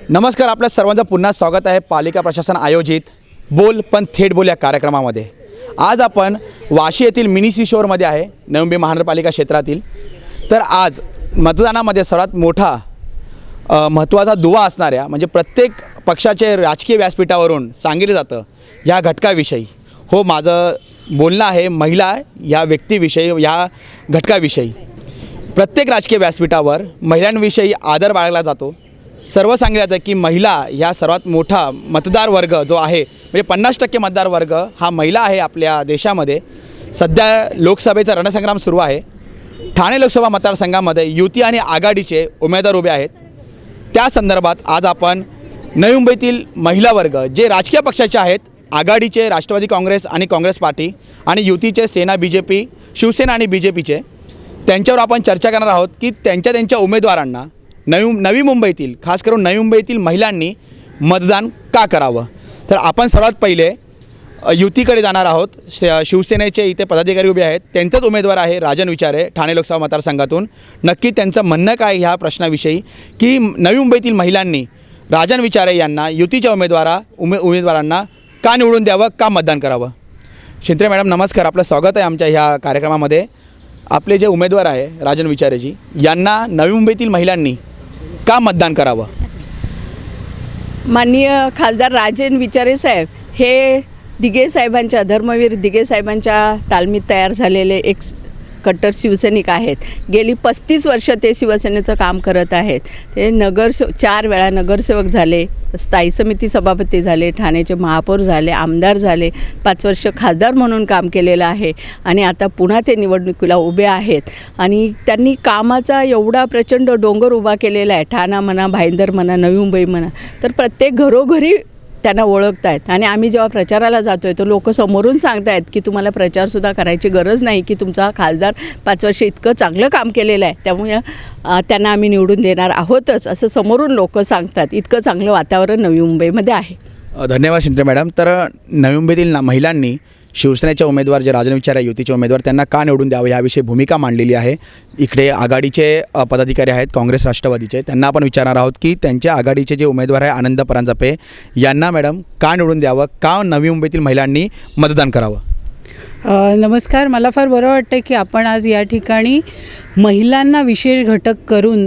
नमस्कार, आपल्या सर्वांचं पुन्हा स्वागत आहे पालिका प्रशासन आयोजित बोल पण थेट बोल या कार्यक्रमामध्ये। आज आपण वाशी येथील मिनी सीशोरमध्ये आहे, नवी मुंबई महानगरपालिका क्षेत्रातील। तर आज मतदानामध्ये सर्वात मोठा महत्त्वाचा दुवा असणाऱ्या म्हणजे प्रत्येक पक्षाचे राजकीय व्यासपीठावरून सांगितलं जातं या घटकाविषयी हो माझं बोलणं आहे, महिला या व्यक्तीविषयी, या घटकाविषयी। प्रत्येक राजकीय व्यासपीठावर महिलांविषयी आदर बाळगला जातो। सर्व सांगितलं जातं की महिला ह्या सर्वात मोठा मतदार वर्ग जो आहे, म्हणजे 50% मतदार वर्ग हा महिला आहे आपल्या देशामध्ये। सध्या लोकसभेचा रणसंग्राम सुरू आहे। ठाणे लोकसभा मतदारसंघामध्ये युती आणि आघाडीचे उमेदवार उभे आहेत। त्या संदर्भात आज आपण नवी मुंबईतील महिला वर्ग जे राजकीय पक्षाचे आहेत, आघाडीचे राष्ट्रवादी काँग्रेस आणि काँग्रेस पार्टी आणि युतीचे सेना BJP, शिवसेना आणि BJPचे, त्यांच्यावर आपण चर्चा करणार आहोत की त्यांच्या उमेदवारांना नवी मुंबईतील, खास करून नवी मुंबईतील महिलांनी मतदान का करावं। तर आपण सर्वात पहिले युतीकडे जाणार आहोत। शिवसेनेचे इथे पदाधिकारी उभे आहेत, त्यांचाच उमेदवार आहे राजन विचारे ठाणे लोकसभा मतदारसंघातून। नक्की त्यांचं म्हणणं काय ह्या प्रश्नाविषयी की नवी मुंबईतील महिलांनी राजन विचारे यांना युतीच्या उमेदवारांना का निवडून द्यावं, का मतदान करावं। शिंत्रे मॅडम नमस्कार, आपलं स्वागत आहे आमच्या ह्या कार्यक्रमामध्ये। आपले जे उमेदवार आहे राजन विचारेजी यांना नवी मुंबईतील महिलांनी का मतदान करावं। माननीय खासदार राजन विचारे साहेब हे दिघे साहेबांच्या, धर्मवीर दिघे साहेबांच्या तालमीत तयार झालेले एक कट्टर शिवसैनिक आहेत। गेली 35 वर्ष ते शिवसेनेचं काम करत आहेत। ते 4 वेळा नगरसेवक झाले, स्थायी समिती सभापती झाले, ठाण्याचे महापौर झाले, आमदार झाले, 5 वर्ष खासदार म्हणून काम केलेलं आहे आणि आता पुन्हा ते निवडणुकीला उभे आहेत। आणि त्यांनी कामाचा एवढा प्रचंड डोंगर उभा केलेला आहे, ठाणा म्हणा, भाईंदर म्हणा, नवी मुंबई म्हणा, तर प्रत्येक घरोघरी त्यांना ओळखत आहेत। आणि आम्ही जेव्हा प्रचाराला जातो आहे तर लोक समोरून सांगत आहेत की तुम्हाला प्रचारसुद्धा करायची गरज नाही, की तुमचा खासदार 5 वर्ष इतकं चांगलं काम केलेलं आहे, त्यामुळे त्यांना आम्ही निवडून देणार आहोतच असं समोरून लोक सांगतात। इतकं चांगलं वातावरण नवी मुंबईमध्ये आहे। धन्यवाद शिंत्रे मॅडम। तर नवी मुंबईतील महिलांनी शिवसेनेचे उमेदवार जे राजन विचारे युतीचे उमेदवार त्यांना का निवडून द्यावं याविषयी भूमिका मांडलेली आहे। इकडे आघाडीचे पदाधिकारी आहेत काँग्रेस राष्ट्रवादीचे, त्यांना आपण विचारणार आहोत की त्यांच्या आघाडीचे जे उमेदवार आहे आनंद परांजपे यांना मॅडम का निवडून द्यावं, का नवी मुंबईतील महिलांनी मतदान करावं। नमस्कार, मला फार बरं वाटतं की आपण आज या ठिकाणी महिलांना विशेष घटक करून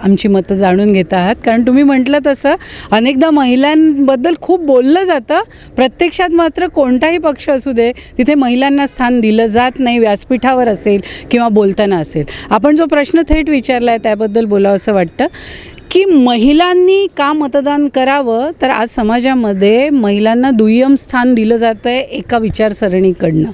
आमची मतं जाणून घेत आहात। कारण तुम्ही म्हटलं तसं अनेकदा महिलांबद्दल खूप बोललं जातं, प्रत्यक्षात मात्र कोणताही पक्ष असू दे तिथे महिलांना स्थान दिलं जात नाही, व्यासपीठावर असेल किंवा बोलताना असेल। आपण जो प्रश्न थेट विचारला आहे त्याबद्दल बोलावं असं वाटतं की महिलांनी का मतदान करावं। तर आज समाजामध्ये महिलांना दुय्यम स्थान दिलं जातं आहे एका विचारसरणीकडनं।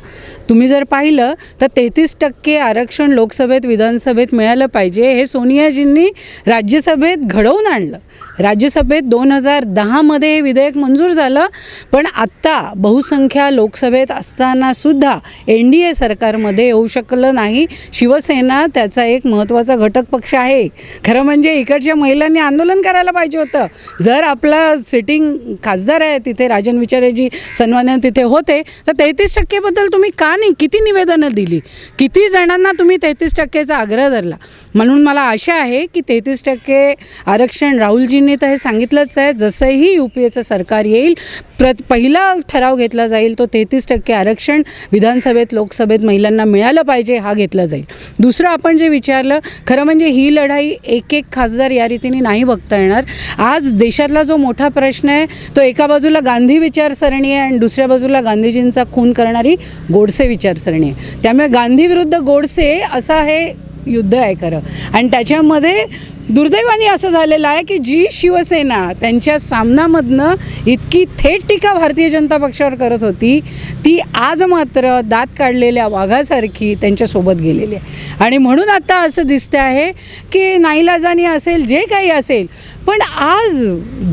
तुम्ही जर पाहिलं तर 33% आरक्षण लोकसभेत विधानसभेत मिळालं पाहिजे हे सोनियाजींनी राज्यसभेत घडवून आणलं। राज्यसभेत 2010मध्ये हे विधेयक मंजूर झालं, पण आत्ता बहुसंख्या लोकसभेत असतानासुद्धा NDA सरकारमध्ये येऊ शकलं नाही। शिवसेना त्याचा एक महत्त्वाचा घटक पक्ष आहे। खरं म्हणजे इकडच्या महिलांनी आंदोलन करायला पाहिजे होतं। जर आपला सिटिंग खासदार आहे तिथे राजन विचारेजी सन्माननीय तिथे होते तर 33%बद्दल तुम्ही का नाही, किती निवेदनं दिली, किती जणांना तुम्ही 33%चा आग्रह धरला। म्हणून मला आशा आहे की 33% आरक्षण राहुलजींनी तर हे सांगितलंच आहे, जसंही UPAचं सरकार येईल पहिला ठराव घेतला जाईल तो 33% आरक्षण विधानसभेत लोकसभेत महिलांना मिळालं पाहिजे हा घेतला जाईल। दुसरं आपण जे विचारलं, खरं म्हणजे ही लढाई एक खासदार या रीतीने नाही बघता येणार। आज देशातला जो मोठा प्रश्न आहे तो एका बाजूला गांधी विचारसरणी आहे आणि दुसऱ्या बाजूला गांधीजींचा खून करणारी गोडसे विचारसरणी आहे। त्यामुळे गांधी विरुद्ध गोडसे असा हे युद्ध आहे खरं। आणि त्याच्यामध्ये दुर्दैवाने असं झालेलं आहे की जी शिवसेना त्यांच्या सामनामधनं इतकी थेट टीका भारतीय जनता पक्षावर करत होती ती आज मात्र दात काढलेल्या वाघासारखी त्यांच्यासोबत गेलेली आहे। आणि म्हणून आता असं दिसतं आहे की नाईलाजानी असेल जे काही असेल पण आज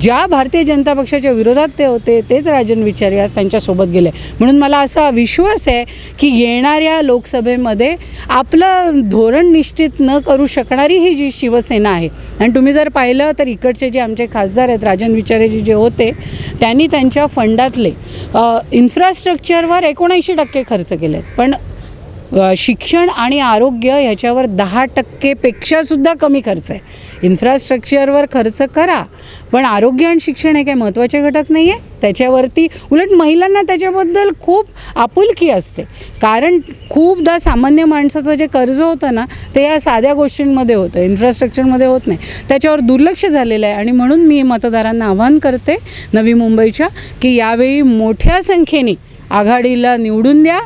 ज्या भारतीय जनता पक्षाच्या विरोधात ते होते तेच राजन विचारे आज त्यांच्यासोबत गेले. म्हणून मला असा विश्वास आहे की येणाऱ्या लोकसभेमध्ये आपलं धोरण निश्चित न करू शकणारी ही जी शिवसेना आहे. आणि तुम्ही जर पाहिलं तर इकडचे जे आमचे खासदार आहेत राजन विचारेजी जे होते त्यांनी त्यांच्या फंडातले इन्फ्रास्ट्रक्चरवर 79% खर्च केले, पण शिक्षण आणि आरोग्य ह्याच्यावर 10%पेक्षासुद्धा कमी खर्च आहे. इन्फ्रास्ट्रक्चरवर खर्च करा, पण आरोग्य आणि शिक्षण हे काही महत्त्वाचे घटक नाही आहे. त्याच्यावरती उलट महिलांना त्याच्याबद्दल खूप आपुलकी असते, कारण खूपदा सामान्य माणसाचं जे कर्ज होतं ना ते या साध्या गोष्टींमध्ये होतं, इन्फ्रास्ट्रक्चरमध्ये होत नाही. त्याच्यावर दुर्लक्ष झालेलं आहे. आणि म्हणून मी मतदारांना आवाहन करते नवी मुंबईच्या की यावेळी मोठ्या संख्येने आघाडीला निवडून द्या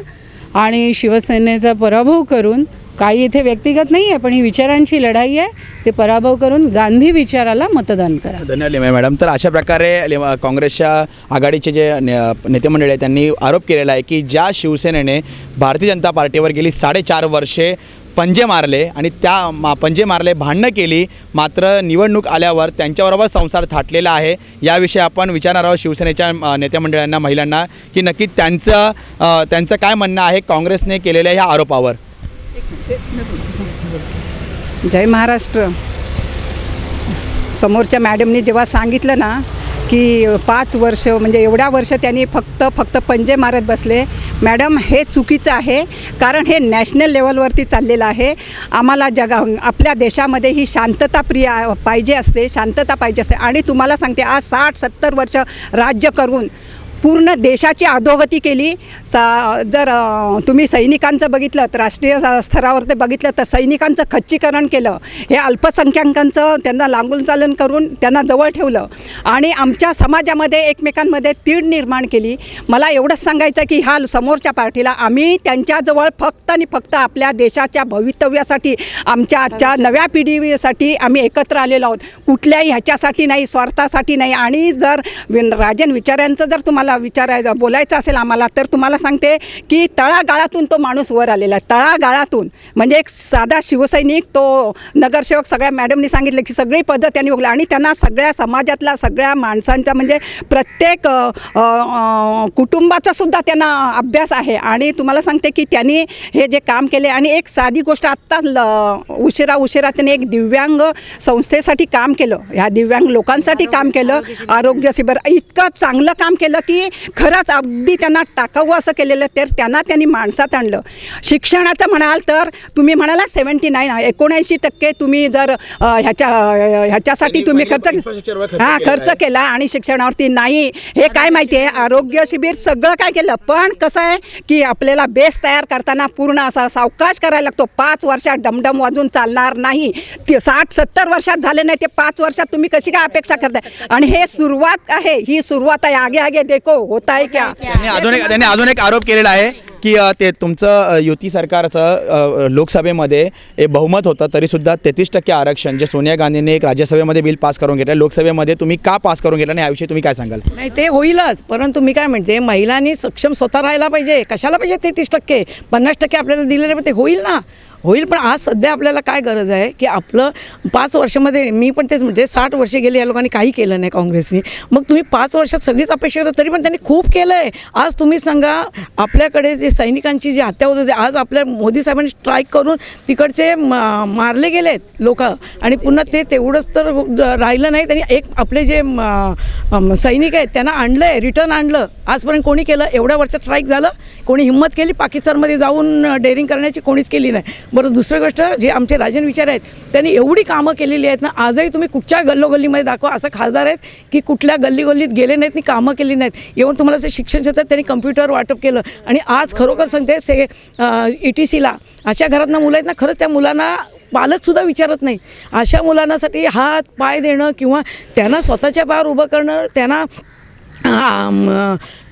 आणि शिवसेनेचा पराभव करून, काही इथे व्यक्तिगत नाही आहे पण ही विचारांची लढाई आहे, ते पराभव करून गांधी विचाराला मतदान करा. धन्यवाद मॅडम. तर अशा प्रकारे काँग्रेसच्या आघाडीचे जे नेते मंडळी आहेत त्यांनी आरोप केलेला आहे की ज्या शिवसेनेने भारतीय जनता पार्टीवर गेली 4.5 वर्षे पंजे मारले आणि त्या पंजे मारले, भांडणं केली, मात्र निवडणूक आल्यावर त्यांच्याबरोबर संसार थाटलेला आहे. याविषयी आपण विचारणार आहोत शिवसेनेच्या नेते मंडळांना, महिलांना, की नक्की त्यांचं काय म्हणणं आहे काँग्रेसने केलेल्या ह्या आरोपावर. जय महाराष्ट्र. समोरच्या मॅडमनी जेव्हा सांगितलं ना की 5 वर्ष म्हणजे एवढ्या वर्ष त्यांनी फक्त पंजे मारत बसले, मॅडम हे चुकीचं आहे. कारण हे नॅशनल लेवलवरती चाललेलं आहे. आम्हाला आपल्या देशामध्ये ही शांतता पाहिजे असते, शांतता पाहिजे असते. आणि तुम्हाला सांगते आज 60-70 वर्ष राज्य करून पूर्ण देशाची अधोगती केली. जर तुम्ही सैनिकांचं बघितलं तर राष्ट्रीय स्तरावर ते बघितलं तर सैनिकांचं खच्चीकरण केलं. हे अल्पसंख्याकांचं त्यांना लांबून चालन करून त्यांना जवळ ठेवलं आणि आमच्या समाजामध्ये एकमेकांमध्ये तीड निर्माण केली. मला एवढंच सांगायचं की ह्या समोरच्या पार्टीला आम्ही त्यांच्याजवळ फक्त आणि फक्त आपल्या देशाच्या भवितव्यासाठी, आमच्या आजच्या नव्या पिढीसाठी आम्ही एकत्र आलेलो आहोत. कुठल्याही ह्याच्यासाठी नाही, स्वार्थासाठी नाही. आणि जर राजन विचाऱ्यांचं जर तुम्हाला बोलायचं असेल आम्हाला तर तुम्हाला सांगते की तळागाळातून तो माणूस वर आलेला आहे. तळागाळातून म्हणजे एक साधा शिवसैनिक, तो नगरसेवक, सगळ्या मॅडमनी सांगितलं की सगळी पद्धत त्यांनी बघली आणि त्यांना सगळ्या समाजातला, सगळ्या माणसांचा म्हणजे प्रत्येक कुटुंबाचा सुद्धा त्यांना अभ्यास आहे. आणि तुम्हाला सांगते की त्यांनी हे जे काम केले आणि एक साधी गोष्ट आत्ता उशिरा त्यांनी एक दिव्यांग संस्थेसाठी काम केलं, ह्या दिव्यांग लोकांसाठी काम केलं, आरोग्य शिबिर. इतकं चांगलं काम केलं की खरंच अगदी त्यांना टाकावं असं केलेलं. तर त्यांनी माणसात आणलं. शिक्षणाचं म्हणाल तर तुम्ही म्हणाला 79% तुम्ही जर ह्याच्यासाठी तुम्ही खर्च केला आणि शिक्षणावरती नाही. हे काय माहिती आहे, आरोग्य शिबिर सगळं काय केलं, पण कसं आहे की आपल्याला बेस तयार करताना पूर्ण असा सावकाश करायला लागतो. 5 वर्षात डमडम वाजून चालणार नाही. ते 60-70 वर्षात झाले नाही, ते 5 वर्षात तुम्ही कशी काय अपेक्षा करताय. आणि हे सुरुवात आहे, ही सुरुवात आहे. आगे आगे देखो होता है क्या. त्यांनी अजून एक आरोप केलेला आहे की ते तुमचं युती सरकारचं लोकसभेमध्ये बहुमत होतं तरीसुद्धा 33% आरक्षण जे सोनिया गांधींनी एक राज्यसभेमध्ये बिल पास करून घेतलं, लोकसभेमध्ये तुम्ही का पास करून घेतलं आणि याविषयी तुम्ही काय सांगाल. नाही ते होईलच, परंतु मी काय म्हणते महिलांनी सक्षम स्वतः राहायला पाहिजे. कशाला पाहिजे 33%, 50% आपल्याला दिलेले, पण ते होईल ना, होईल. पण आज सध्या आपल्याला काय गरज आहे की आपलं 5 वर्षामध्ये, मी पण तेच म्हणते 60 वर्षे गेली या लोकांनी काही केलं नाही काँग्रेसने. मग तुम्ही 5 वर्षात सगळीच अपेक्षा करता, तरी पण त्यांनी खूप केलं आहे. आज तुम्ही सांगा आपल्याकडे जे सैनिकांची जी हत्या होत होती, आज आपल्या मोदी साहेबांनी स्ट्राईक करून तिकडचे मारले गेलेत लोक. आणि पुन्हा ते तेवढंच तर राहिलं नाही, त्यांनी एक आपले जे सैनिक आहेत त्यांना आणलं आहे, रिटर्न आणलं. आजपर्यंत कोणी केलं? एवढ्या वर्षात स्ट्राईक झालं, कोणी हिंमत केली पाकिस्तानमध्ये जाऊन डेअरिंग करण्याची? कोणीच केली नाही. बरं, दुसरी गोष्ट, जे आमचे राजन विचार आहेत त्यांनी एवढी कामं केलेली आहेत ना, आजही तुम्ही कुठच्या गल्लोगल्लीमध्ये दाखवा, असं खासदार आहेत की कुठल्या गल्लीगल्लीत गेले नाहीत आणि कामं केली नाहीत. येऊन तुम्हाला जे शिक्षण क्षेत्रात त्यांनी कम्प्युटर वाटप केलं. आणि आज खरोखर सांगते ETCला अशा घरातनं मुलं आहेत ना, खरंच त्या मुलांना पालकसुद्धा विचारत नाही. अशा मुलांसाठी हात पाय देणं किंवा त्यांना स्वतःच्या पायावर उभं करणं, त्यांना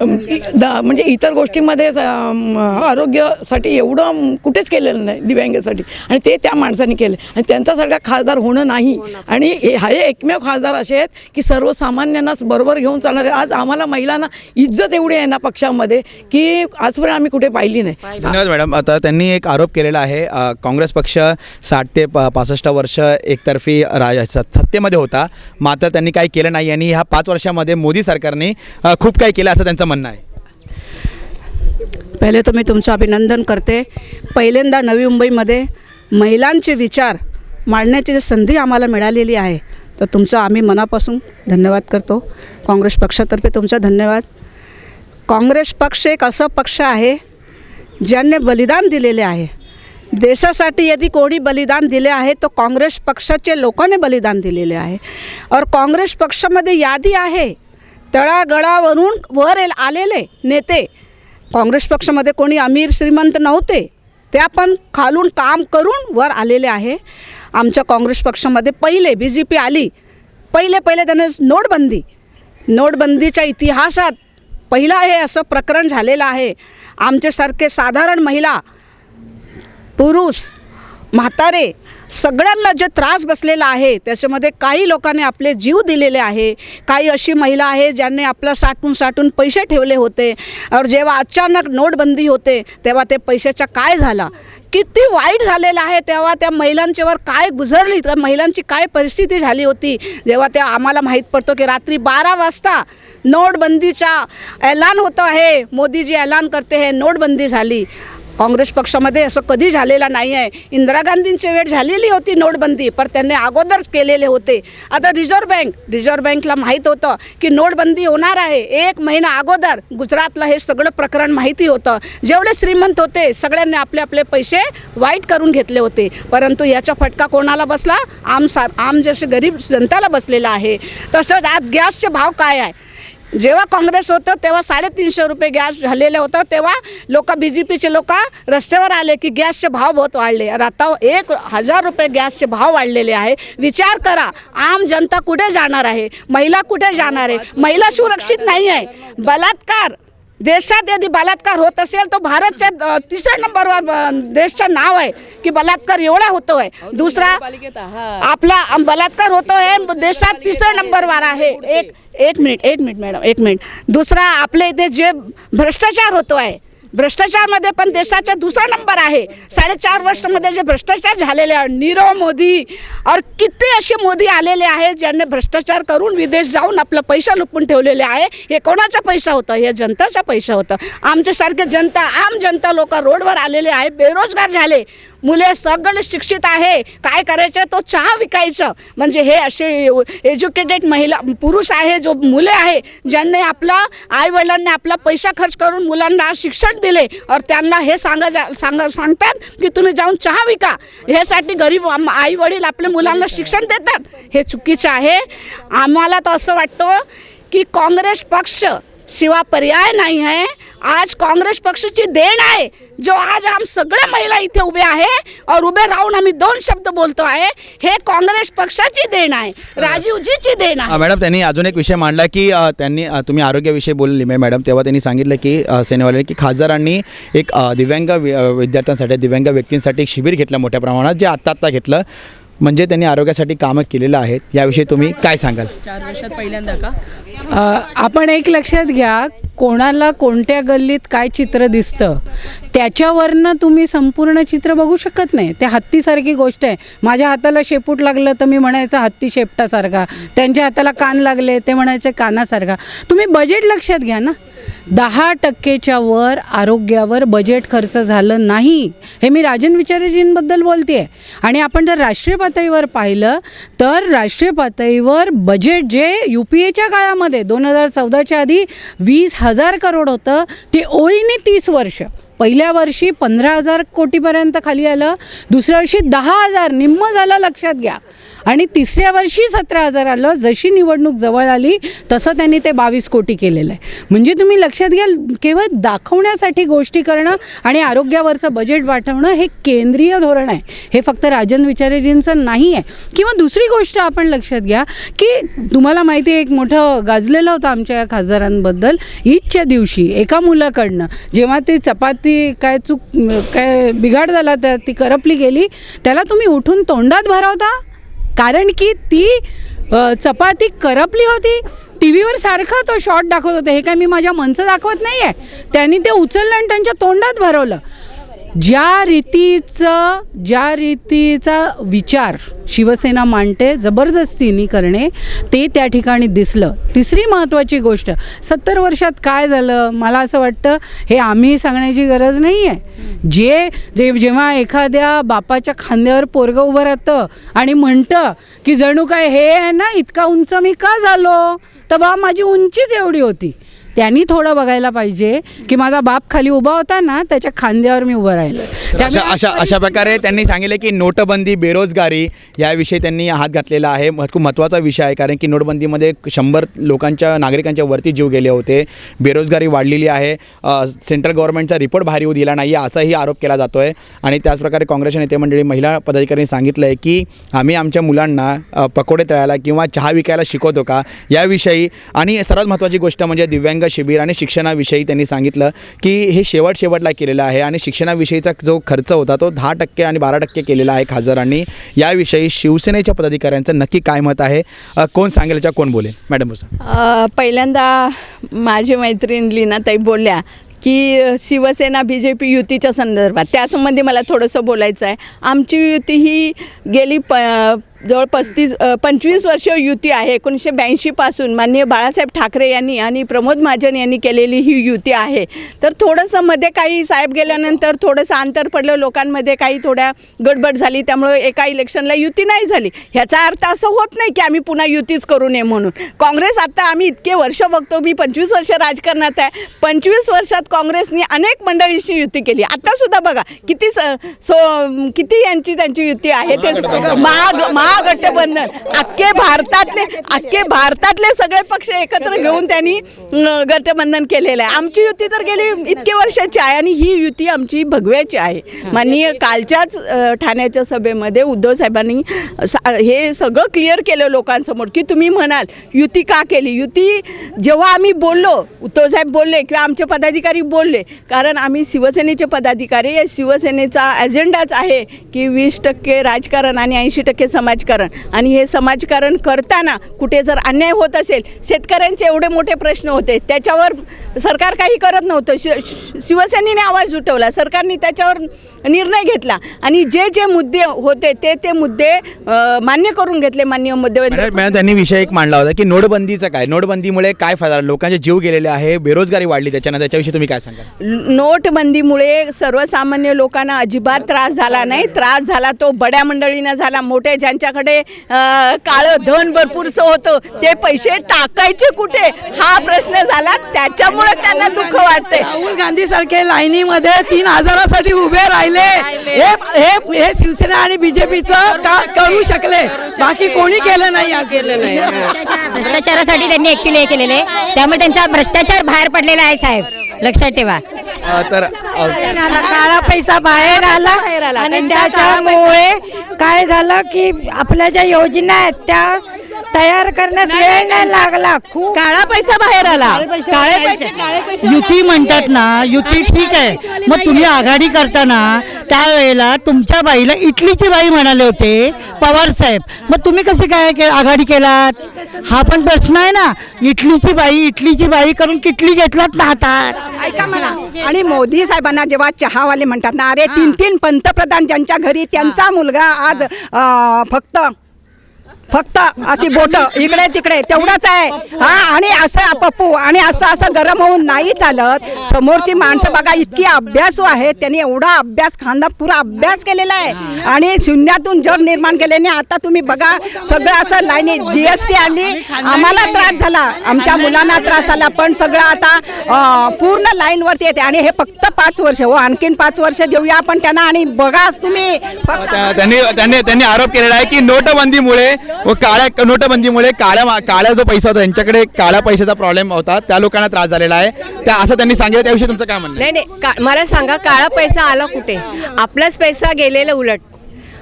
म्हणजे इतर गोष्टींमध्ये आरोग्यासाठी एवढं कुठेच केलेलं नाही दिव्यांगासाठी, आणि ते त्या माणसाने केलं आणि त्यांच्यासारखा खासदार होणं नाही. आणि हे एकमेव खासदार असे आहेत की सर्वसामान्यांनाच बरोबर घेऊन चालणारे. आज आम्हाला महिलांना इज्जत एवढी आहे ना पक्षामध्ये की आजपर्यंत आम्ही कुठे पाहिली नाही. धन्यवाद मॅडम. आता त्यांनी एक आरोप केलेला आहे, काँग्रेस पक्ष 60 ते 65 वर्ष एकतर्फी सत्तेमध्ये होता, मात्र त्यांनी काही केलं नाही आणि ह्या 5 वर्षामध्ये मोदी सरकारने खूप काही केलं असं त्यांचं म्हणणं आहे. पहिले तर मी तुमचं अभिनंदन करते. पहिल्यांदा नवी मुंबईमध्ये महिलांचे विचार मांडण्याची जी संधी आम्हाला मिळालेली आहे, तर तुमचं आम्ही मनापासून धन्यवाद करतो. काँग्रेस पक्षातर्फे तुमचा धन्यवाद. काँग्रेस पक्ष एक असं पक्ष आहे ज्यांनी बलिदान दिलेले आहे. देशासाठी यदि कोणी बलिदान दिले आहे तो काँग्रेस पक्षाचे लोकांनी बलिदान दिलेले आहे. और काँग्रेस पक्षामध्ये यादी आहे तळागळावरून वर आलेले नेते. काँग्रेस पक्षामध्ये कोणी अमीर श्रीमंत नव्हते, त्या पण खालून काम करून वर आलेले आहे. आमच्या काँग्रेस पक्षामध्ये पहिले BJP आली, पहिले त्याने नोटबंदीच्या इतिहासात पहिला हे असं प्रकरण झालेलं आहे. आमच्यासारखे साधारण महिला, पुरुष, म्हातारे सगळ्यांना जे त्रास बसलेला आहे त्याच्यामध्ये काही लोकांनी आपले जीव दिलेले आहे. काही अशी महिला आहे ज्यांनी आपलं साठवून पैसे ठेवले होते, और जेव्हा अचानक नोटबंदी होते तेव्हा ते पैशाचा काय झाला, किती वाईट झालेलं आहे. तेव्हा त्या महिलांच्यावर काय गुजरली, त्या महिलांची काय परिस्थिती झाली होती. जेव्हा त्या आम्हाला माहीत पडतो की रात्री 12 वाजता नोटबंदीचा ऐलान होतं आहे, मोदीजी ऐलान करते आहे, नोटबंदी झाली. काँग्रेस पक्षामध्ये असं कधी झालेलं नाही आहे. इंदिरा गांधींची वेळ झालेली होती नोटबंदी, पण त्यांनी अगोदरच केलेले होते. आता रिझर्व्ह बँकला माहीत होतं की नोटबंदी होणार आहे. 1 महिना अगोदर गुजरातला हे सगळं प्रकरण माहिती होतं. जेवढे श्रीमंत होते सगळ्यांनी आपले पैसे वाईट करून घेतले होते, परंतु याचा फटका कोणाला बसला? आम जसे गरीब जनताला बसलेला आहे. तसंच आज गॅसचे भाव काय आहे? जेव्हा काँग्रेस होतं तेव्हा 350 रुपये गॅस झालेलं होतं, तेव्हा BJPचे लोक रस्त्यावर आले की गॅसचे भाव बहुत वाढले. और आता 1000 रुपये गॅसचे भाव वाढलेले आहे. विचार करा, आम जनता कुठे जाणार आहे? महिला कुठे जाणार आहे? महिला सुरक्षित नाही आहे. बलात्कार देशात यदि बलात्कार होत असेल तर भारतच्या 3ऱ्या नंबरवर देशचं नाव आहे की बलात्कार एवढा होतो आहे. दुसरा आपला बलात्कार होतो आहे देशात 3ऱ्या नंबरवर आहे. एक मिनिट मॅडम, 1 मिनिट. दुसरा आपल्या इथे जे भ्रष्टाचार होतो आहे, भ्रष्टाचारमध्ये पण देशाचा 2रा नंबर आहे. 4.5 वर्षामध्ये जे भ्रष्टाचार झालेले आहे, नीरव मोदी और किती असे मोदी आलेले आहेत ज्यांनी भ्रष्टाचार करून विदेश जाऊन आपला पैसा लुटून ठेवलेले आहे. हे कोणाचा पैसा होता? हे जनताचा पैसा होता. आमच्यासारखे आम जनता लोक रोडवर आलेले आहे, बेरोजगार झाले. मुले सगळे शिक्षित आहे, काय करायचं तो चहा विकायचं. म्हणजे हे असे एज्युकेटेड महिला पुरुष आहे, जो मुले आहे ज्यांनी आपला आईवडिलांनी आपला पैसा खर्च करून मुलांना शिक्षण दिले, और त्यांना हे सांगतात की तुम्ही जाऊन चहा विका. ह्यासाठी गरीब आईवडील आपल्या मुलांना शिक्षण देतात. हे चुकीचं आहे. आम्हाला तर असं वाटतं की काँग्रेस पक्ष शिवाय पर्याय नाही आहे. आज काँग्रेस पक्षाची देण आहे, जो आज आम सगळ्या महिला इथे उभे आहे और उभे राहून आम्ही 2 शब्द बोलतो आहे. हे काँग्रेस पक्षाची देण आहे, राजीवजीची देण आहे. मॅडम, त्यांनी अजून एक विषय मांडला की तुम्ही आरोग्याविषयी बोलली मॅडम, तेव्हा त्यांनी सांगितलं की सेनेवाले की खासदारांनी एक दिव्यांग विद्यार्थ्यांसाठी, दिव्यांग व्यक्तींसाठी एक शिबिर घेतलं मोठ्या प्रमाणात, जे आत्ता घेतलं. म्हणजे त्यांनी आरोग्यासाठी कामं केलेलं आहेत. याविषयी तुम्ही काय सांगाल? 4 वर्षात पहिल्यांदा का? आपण एक लक्षात घ्या, कोणाला कोणत्या गल्लीत काय चित्र दिसतं त्याच्यावरनं तुम्ही संपूर्ण चित्र बघू शकत नाही. ते हत्तीसारखी गोष्ट आहे. माझ्या हाताला शेपूट लागलं तर मी म्हणायचं हत्ती शेपटासारखा, त्यांच्या हाताला कान लागले ते म्हणायचे कानासारखा. तुम्ही बजेट लक्षात घ्या ना, 10% वर आरोग्यावर बजेट खर्च झालं नाही. हे मी राजन विचारेजींबद्दल बोलते आहे. आणि आपण जर राष्ट्रीय पातळीवर पाहिलं तर राष्ट्रीय पातळीवर बजेट जे UPAच्या काळामध्ये 2014च्या आधी 20,000 करोड होतं, ते ओळीने 30 वर्ष. पहिल्या वर्षी 15,000 कोटीपर्यंत खाली आलं, दुसऱ्या वर्षी 10,000, निम्मं झालं. लक्षात घ्या. आणि तिसऱ्या वर्षी 17,000 आलं. जशी निवडणूक जवळ आली तसं त्यांनी ते 22 कोटी केलेलं आहे. म्हणजे तुम्ही लक्षात घ्या, केवळ दाखवण्यासाठी गोष्टी करणं आणि आरोग्यावरचं बजेट वाढवणं हे केंद्रीय धोरण आहे. हे फक्त राजन विचारेजींचं नाही आहे. किंवा दुसरी गोष्ट आपण लक्षात घ्या की तुम्हाला माहिती आहे, एक मोठं गाजलेलं होतं आमच्या खासदारांबद्दल. ईदच्या दिवशी एका मुलाकडनं जेव्हा ती चपाती काय बिघाड झाला, त्या ती करपली गेली, त्याला तुम्ही उठून तोंडात भरवता कारण की ती चपाती करपली होती. टी व्हीवर सारखा तो शॉट दाखवत होते. हे काय मी माझ्या मनचं दाखवत नाही आहे. त्यांनी ते उचललं आणि त्यांच्या तोंडात भरवलं. ज्या रीतीचा विचार शिवसेना मांडते जबरदस्तीने करणे, ते त्या ठिकाणी दिसलं. तिसरी महत्त्वाची गोष्ट, 70 वर्षात काय झालं मला असं वाटतं हे आम्ही सांगण्याची गरज नाही आहे. जेव्हा एखाद्या बापाच्या खांद्यावर पोरगं उभं राहतं आणि म्हणतं की जणू काय हे आहे ना, इतका उंच मी का झालो, तर बा माझी उंचीच एवढी होती. त्यांनी थोडं बघायला पाहिजे की माझा बाप खाली उभा होता ना, त्याच्या खांद्यावर मी उभं राहिलं. अशा प्रकारे त्यांनी सांगितले की नोटबंदी, बेरोजगारी याविषयी त्यांनी हात घातलेला आहे. खूप महत्त्वाचा विषय आहे, कारण की नोटबंदीमध्ये 100 नागरिकांच्या वरती जीव गेले होते. बेरोजगारी वाढलेली आहे. सेंट्रल गव्हर्नमेंटचा रिपोर्ट बाहेर येऊ दिला नाही आहे असाही आरोप केला जातो आहे. आणि त्याचप्रकारे काँग्रेसच्या नेते मंडळी, महिला पदाधिकाऱ्यांनी सांगितलं आहे की आम्ही आमच्या मुलांना पकोडे तळायला किंवा चहा विकायला शिकवतो का याविषयी. आणि सर्वात महत्त्वाची गोष्ट म्हणजे दिव्यांग शिबिर आणि शिक्षणाविषयी त्यांनी सांगितलं की हे शेवटला केलेलं आहे आणि शिक्षणाविषयीचा जो खर्च होता तो 10% आणि 12% केलेला आहे खासदारांनी. याविषयी शिवसेनेच्या पदाधिकाऱ्यांचं नक्की काय मत आहे, कोण सांगेल याच्या कोण बोलेल? मॅडम पहिल्यांदा माझी मैत्रीण लीनाताई बोलल्या की शिवसेना BJP युतीच्या संदर्भात, त्यासंबंधी मला थोडंसं बोलायचं आहे. आमची युती ही गेली जवळ 25 वर्ष युती आहे. 1982 पासून माननीय बाळासाहेब ठाकरे यांनी आणि प्रमोद महाजन यांनी केलेली ही युती आहे. तर थोडंसं मध्ये काही साहेब गेल्यानंतर थोडंसं अंतर पडलं, लोकांमध्ये काही थोड्या गडबड झाली, त्यामुळे एका इलेक्शनला युती नाही झाली. ह्याचा अर्थ असं होत नाही की आम्ही पुन्हा युतीच करू नये म्हणून. काँग्रेस आता आम्ही इतके वर्ष बघतो, मी 25 वर्ष राजकारणात आहे. 25 वर्षात काँग्रेसने अनेक मंडळींशी युती केली. आत्तासुद्धा बघा किती त्यांची युती आहे. ते महागठबंधन अख्खे भारतातले सगळे पक्ष एकत्र घेऊन त्यांनी गठबंधन केलेलं आहे. आमची युती तर गेली इतके वर्षाची आहे आणि ही युती आमची भगव्याची आहे. माननीय कालच्याच ठाण्याच्या सभेमध्ये उद्धव साहेबांनी हे सगळं क्लिअर केलं लोकांसमोर की तुम्ही म्हणाल युती का केली. युती जेव्हा आम्ही बोललो, उद्धव साहेब बोलले किंवा आमचे पदाधिकारी बोलले, कारण आम्ही शिवसेनेचे पदाधिकारी, या शिवसेनेचा अजेंडाच आहे की 20% राजकारण आणि 80% समाजकारण. आणि हे समाजकारण करताना कुठे जर अन्याय होत असेल, शेतकऱ्यांचे एवढे मोठे प्रश्न होते, त्याच्यावर सरकार काही करत नव्हतं. शिवसेनेने आवाज उठवला, सरकारने त्याच्यावर निर्णय घेतला आणि जे मुद्दे होते ते मुद्दे मान्य करून घेतले. माननीय मध्यवर्ती मॅडम त्यांनी विषय एक मांडला होता की नोटबंदीचं काय, नोटबंदीमुळे काय फायदा, लोकांचे जीव गेलेले आहे, बेरोजगारी वाढली, त्याच्याविषयी तुम्ही काय सांगाल? नोटबंदीमुळे सर्वसामान्य लोकांना अजिबात त्रास झाला नाही. त्रास झाला तो बड्या मंडळींना झाला. मोठे ज्यांच्याकडे काळं धन भरपूरसं होतं ते पैसे टाकायचे कुठे हा प्रश्न झाला. त्याच्यामुळे त्यांना दुःख वाटते. राहुल गांधी सारखे लाईनीमध्ये 3,000साठी उभे राहिले. हे शिवसेना आणि BJPचं करू शकले, बाकी कोणी केलं नाही. भ्रष्टाचारासाठी त्यांनी ऍक्च्युली हे केलेलं आहे, त्यामुळे त्यांचा भ्रष्टाचार बाहेर पडलेला आहे साहेब, लक्षात ठेवा. तर काळा पैसा बाहेर आला आणि त्याच्यामुळे काय झालं की आपल्या ज्या योजना आहेत त्या तयार करण्यास वेळ नाही लागला. खूप काळा पैसा बाहेर आला. काळे पैसे युती म्हणतात ना, युती ठीक आहे. मग तुम्ही आघाडी करताना त्यावेळेला तुमच्या बाईला इटलीची बाई म्हणाले होते पवार साहेब, मग तुम्ही कसे काय आघाडी केलात हा पण प्रश्न आहे ना. इटलीची बाई करून किटली घेतलात ना हातात. ऐका मला, आणि मोदी साहेबांना जेव्हा चहावाले म्हणतात ना, अरे 3 पंतप्रधान ज्यांच्या घरी त्यांचा मुलगा आज फक्त फक्त अशी बोट इकडे तिकडे तेवढंच आहे. हा, आणि असं पप्पू आणि असं गरम होऊन नाही चालत. समोरची माणसं बघा इतकी अभ्यासू आहेत, त्यांनी एवढा अभ्यास खानदा पुरा अभ्यास केलेला आहे आणि शून्यातून जग निर्माण केल्याने आता तुम्ही बघा सगळं असं लाईनी GST आली, आम्हाला त्रास झाला, आमच्या मुलांना त्रास झाला, पण सगळं आता पूर्ण लाईनवरती येते. आणि हे फक्त 5 वर्ष हो, आणखीन 5 वर्ष देऊया आपण त्यांना. आणि बघा तुम्ही फक्त त्यांनी आरोप केलेला आहे की नोटबंदीमुळे व नोटबंदीमुळे काळ्या जो पैसा होता त्यांच्याकडे काळ्या पैशाचा प्रॉब्लेम होता, त्या लोकांना त्रास झालेला आहे, त्या असं त्यांनी सांगितलं. त्याविषयी तुमचं काय म्हणणं आहे? नाही मला सांगा, काळा पैसा आला कुठे? आपलाच पैसा गेलेला उलट.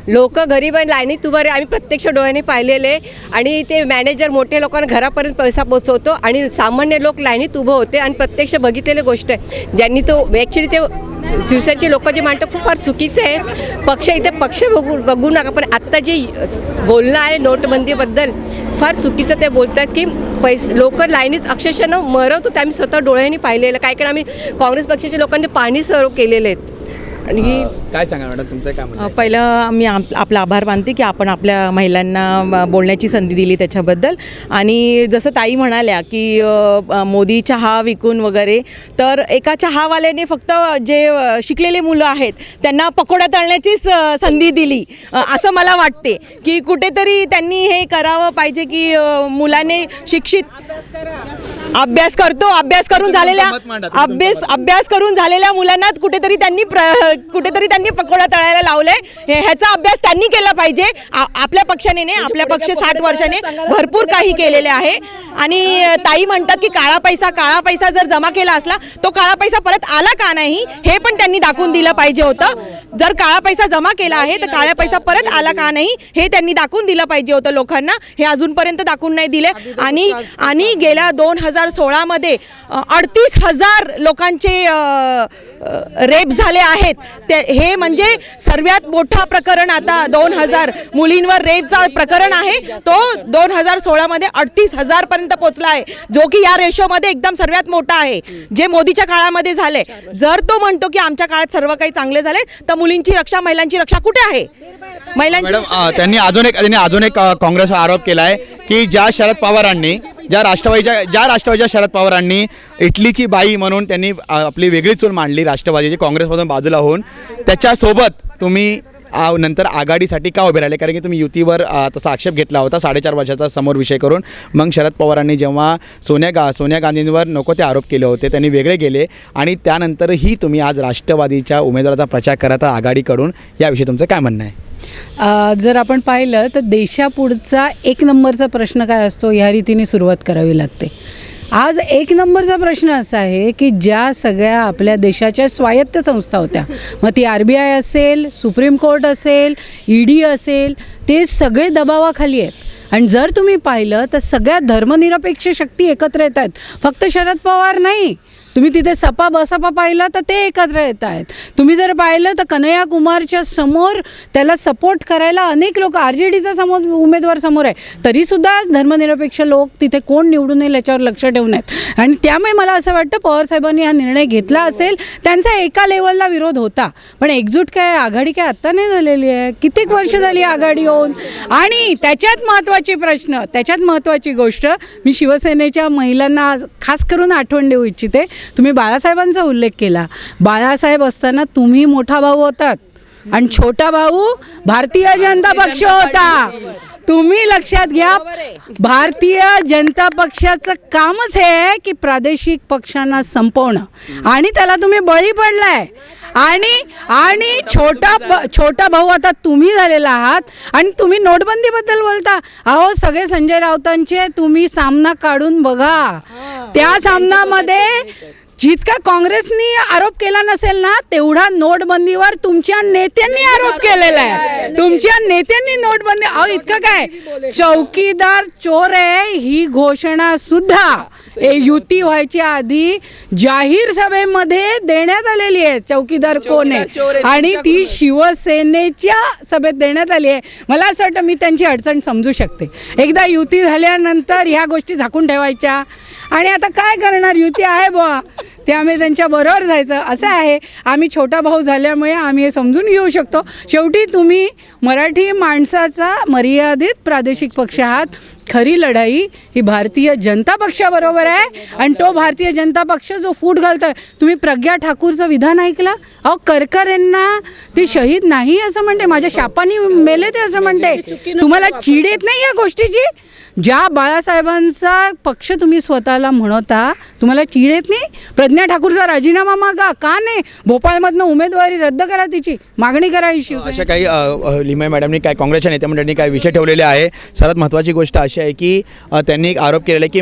लोक गरीब आणि लाईनीत उभं आम्ही प्रत्यक्ष डोळ्याने पाहिलेले. आणि ते मॅनेजर मोठ्या लोकांना घरापर्यंत पैसा पोचवतो आणि सामान्य लोक लाईनीत उभं होते आणि प्रत्यक्ष बघितलेली गोष्ट आहे. ज्यांनी तो ॲक्च्युली ते शिवसेनेचे लोक जे मांडतात खूप फार चुकीचं आहे. पक्ष इथे पक्ष बघू नका, पण आत्ता जे बोलणं आहे नोटबंदीबद्दल फार चुकीचं ते बोलतात की लोक लाईनीत अक्षरशः मरवतो. ते आम्ही स्वतः डोळ्यांनी पाहिलेलं. काय कारण आम्ही काँग्रेस पक्षाच्या लोकांनी पाणी सर्व केलेले आहेत. आणि काय सांगा मॅडम तुमचं काय म्हणणं आहे? पहिलं आम्ही आपला आभार मानते की आपण आपल्या महिलांना बोलण्याची संधी दिली त्याच्याबद्दल. आणि जसं ताई म्हणाल्या की मोदी चहा विकून वगैरे, तर एका चहावाल्याने फक्त जे शिकलेले मुलं आहेत त्यांना पकोडा तळण्याचीच संधी दिली असं मला वाटते. की कुठेतरी त्यांनी हे करावं पाहिजे की मुलाने शिक्षित अभ्यास करून झालेल्या मुलांना कुठेतरी त्यांनी पकोडा तळायला लावलंय. ह्याचा अभ्यास त्यांनी केला पाहिजे. आपल्या पक्षाने नाही, आपल्या पक्ष 60 वर्षाने भरपूर काही केलेले आहे. आणि ताई म्हणतात की काळा पैसा जर जमा केला असला तो काळा पैसा परत आला का नाही हे पण त्यांनी दाखवून दिलं पाहिजे होतं. जर काळा पैसा जमा केला आहे तर काळा पैसा परत आला का नाही हे त्यांनी दाखवून दिलं पाहिजे होतं लोकांना. हे अजूनपर्यंत दाखवून नाही दिले. आणि गेल्या 2016 मध्ये 38,000 लोकांचे रेप झाले आहेत. हे म्हणजे सर्वात मोठा प्रकरण आता 2000 मुलींवर रेपचा प्रकरण आहे. तो 2016 मध्ये 38,000 पर्यंत पोहोचला आहे, जो की या रेशोमध्ये एकदम सर्वात मोठा आहे जे मोदीच्या काळामध्ये झाले. जर तो म्हणतो की आमच्या काळात सर्व काही चांगले झाले, तर मुलींची रक्षा महिलांची रक्षा कुठे आहे? मॅडम त्यांनी अजून एक काँग्रेसवर आरोप केला आहे की ज्या राष्ट्रवादीच्या शरद पवारांनी इटलीची बाई म्हणून त्यांनी आपली वेगळी चूल मांडली राष्ट्रवादीची काँग्रेसमधून बाजूला होऊन, त्याच्यासोबत तुम्ही नंतर आघाडीसाठी का उभे राहिले? कारण की तुम्ही युतीवर तसा आक्षेप घेतला होता 4.5 वर्षाचा समोर विषय करून. मग शरद पवारांनी जेव्हा सोनिया गांधींवर नको ते आरोप केले होते, त्यांनी वेगळे गेले आणि त्यानंतरही तुम्ही आज राष्ट्रवादीच्या उमेदवाराचा प्रचार करत आहात आघाडीकडून. याविषयी तुमचं काय म्हणणं आहे? जर आपण पाहिलं तर देशापुढचा 1 नंबरचा प्रश्न काय असतो ह्या रीतीने सुरुवात करावी लागते. आज 1 नंबरचा प्रश्न असा आहे की ज्या सगळ्या आपल्या देशाच्या स्वायत्त संस्था होत्या, मग ती RBI असेल, सुप्रीम कोर्ट असेल, ED असेल, ते सगळे दबावाखाली आहेत. आणि जर तुम्ही पाहिलं तर सगळ्या धर्मनिरपेक्ष शक्ती एकत्र येत आहेत. फक्त शरद पवार नाही, तुम्ही तिथे सपा बसपा पाहिलं तर ते एकत्र येत आहेत. तुम्ही जर पाहिलं तर कन्हैया कुमारच्या समोर त्याला सपोर्ट करायला अनेक लोक, RJDचा उमेदवार समोर आहे, तरीसुद्धा धर्मनिरपेक्ष लोक तिथे कोण निवडून येईल याच्यावर लक्ष ठेवून आहेत. आणि त्यामुळे मला असं वाटतं पवारसाहेबांनी हा निर्णय घेतला असेल. त्यांचा एका लेवलला विरोध होता, पण एकजूट काय आघाडी काय आत्ता नाही झालेली आहे, कित्येक वर्ष झाली आघाडी होऊन. आणि त्याच्यात महत्त्वाची गोष्ट मी शिवसेनेच्या महिलांना खास करून आठवण देऊ इच्छिते. तुम्ही बाळासाहेबांचा उल्लेख केला. बाळासाहेब असताना तुम्ही मोठा भाऊ होतात आणि छोटा भाऊ भारतीय जनता पक्ष होता. तुम्ही लक्षात घ्या, भारतीय जनता पक्षाचं कामच हे आहे की प्रादेशिक पक्षांना संपवणं, आणि त्याला तुम्ही बळी पडलाय. आणि छोटा भाऊ आता तुम्ही झालेला आहात. आणि तुम्ही नोटबंदीबद्दल बोलता. अहो सगळे संजय राऊतांचे तुम्ही सामना काढून बघा. त्या सामनामध्ये जितका काँग्रेसनी आरोप केला नसेल ना, तेवढा नोटबंदीवर तुमच्या नेत्यांनी आरोप केलेला आहे. तुमच्या नेत्यांनी नोटबंदी, अहो इतकं काय, चौकीदार चोर आहे ही घोषणा सुद्धा युती व्हायच्या आधी जाहीर सभेमध्ये देण्यात आलेली आहे चौकीदार कोण आहे, आणि ती शिवसेनेच्या सभेत देण्यात आली आहे. मला असं वाटतं मी त्यांची अडचण समजू शकते. एकदा युती झाल्यानंतर ह्या गोष्टी झाकून ठेवायच्या आणि आता काय करणार, युती आहे बुवा, ते आम्ही त्यांच्या बरोबर जायचं असं आहे. आम्ही छोटा भाऊ झाल्यामुळे आम्ही हे समजून घेऊ शकतो. शेवटी तुम्ही मराठी माणसाचा मर्यादित प्रादेशिक पक्ष आहात. खरी लढाई ही भारतीय जनता पक्षाबरोबर आहे आणि तो भारतीय जनता पक्ष जो फूट घालतोय. तुम्ही प्रज्ञा ठाकूरचं विधान ऐकलं? अहो करकरेंना ते शहीद नाही असं म्हणते, माझ्या शापानी मेले ते असं म्हणते. तुम्हाला चीड येत नाही या गोष्टीची? ज्या बाळासाहेबांचा पक्ष तुम्ही स्वतःला म्हणता तुम्हाला चीड येत नाही? प्रज्ञा ठाकूरचा राजीनामा मागा, का नाही? भोपाळमधनं उमेदवारी रद्द करा, तिची मागणी करा. अशा काही लिमये मॅडमनी काय काँग्रेसच्या नेत्यामंडळांनी काय विषय ठेवलेले आहे. सर्वात महत्त्वाची गोष्ट अशी आहे की त्यांनी एक आरोप केलेला आहे की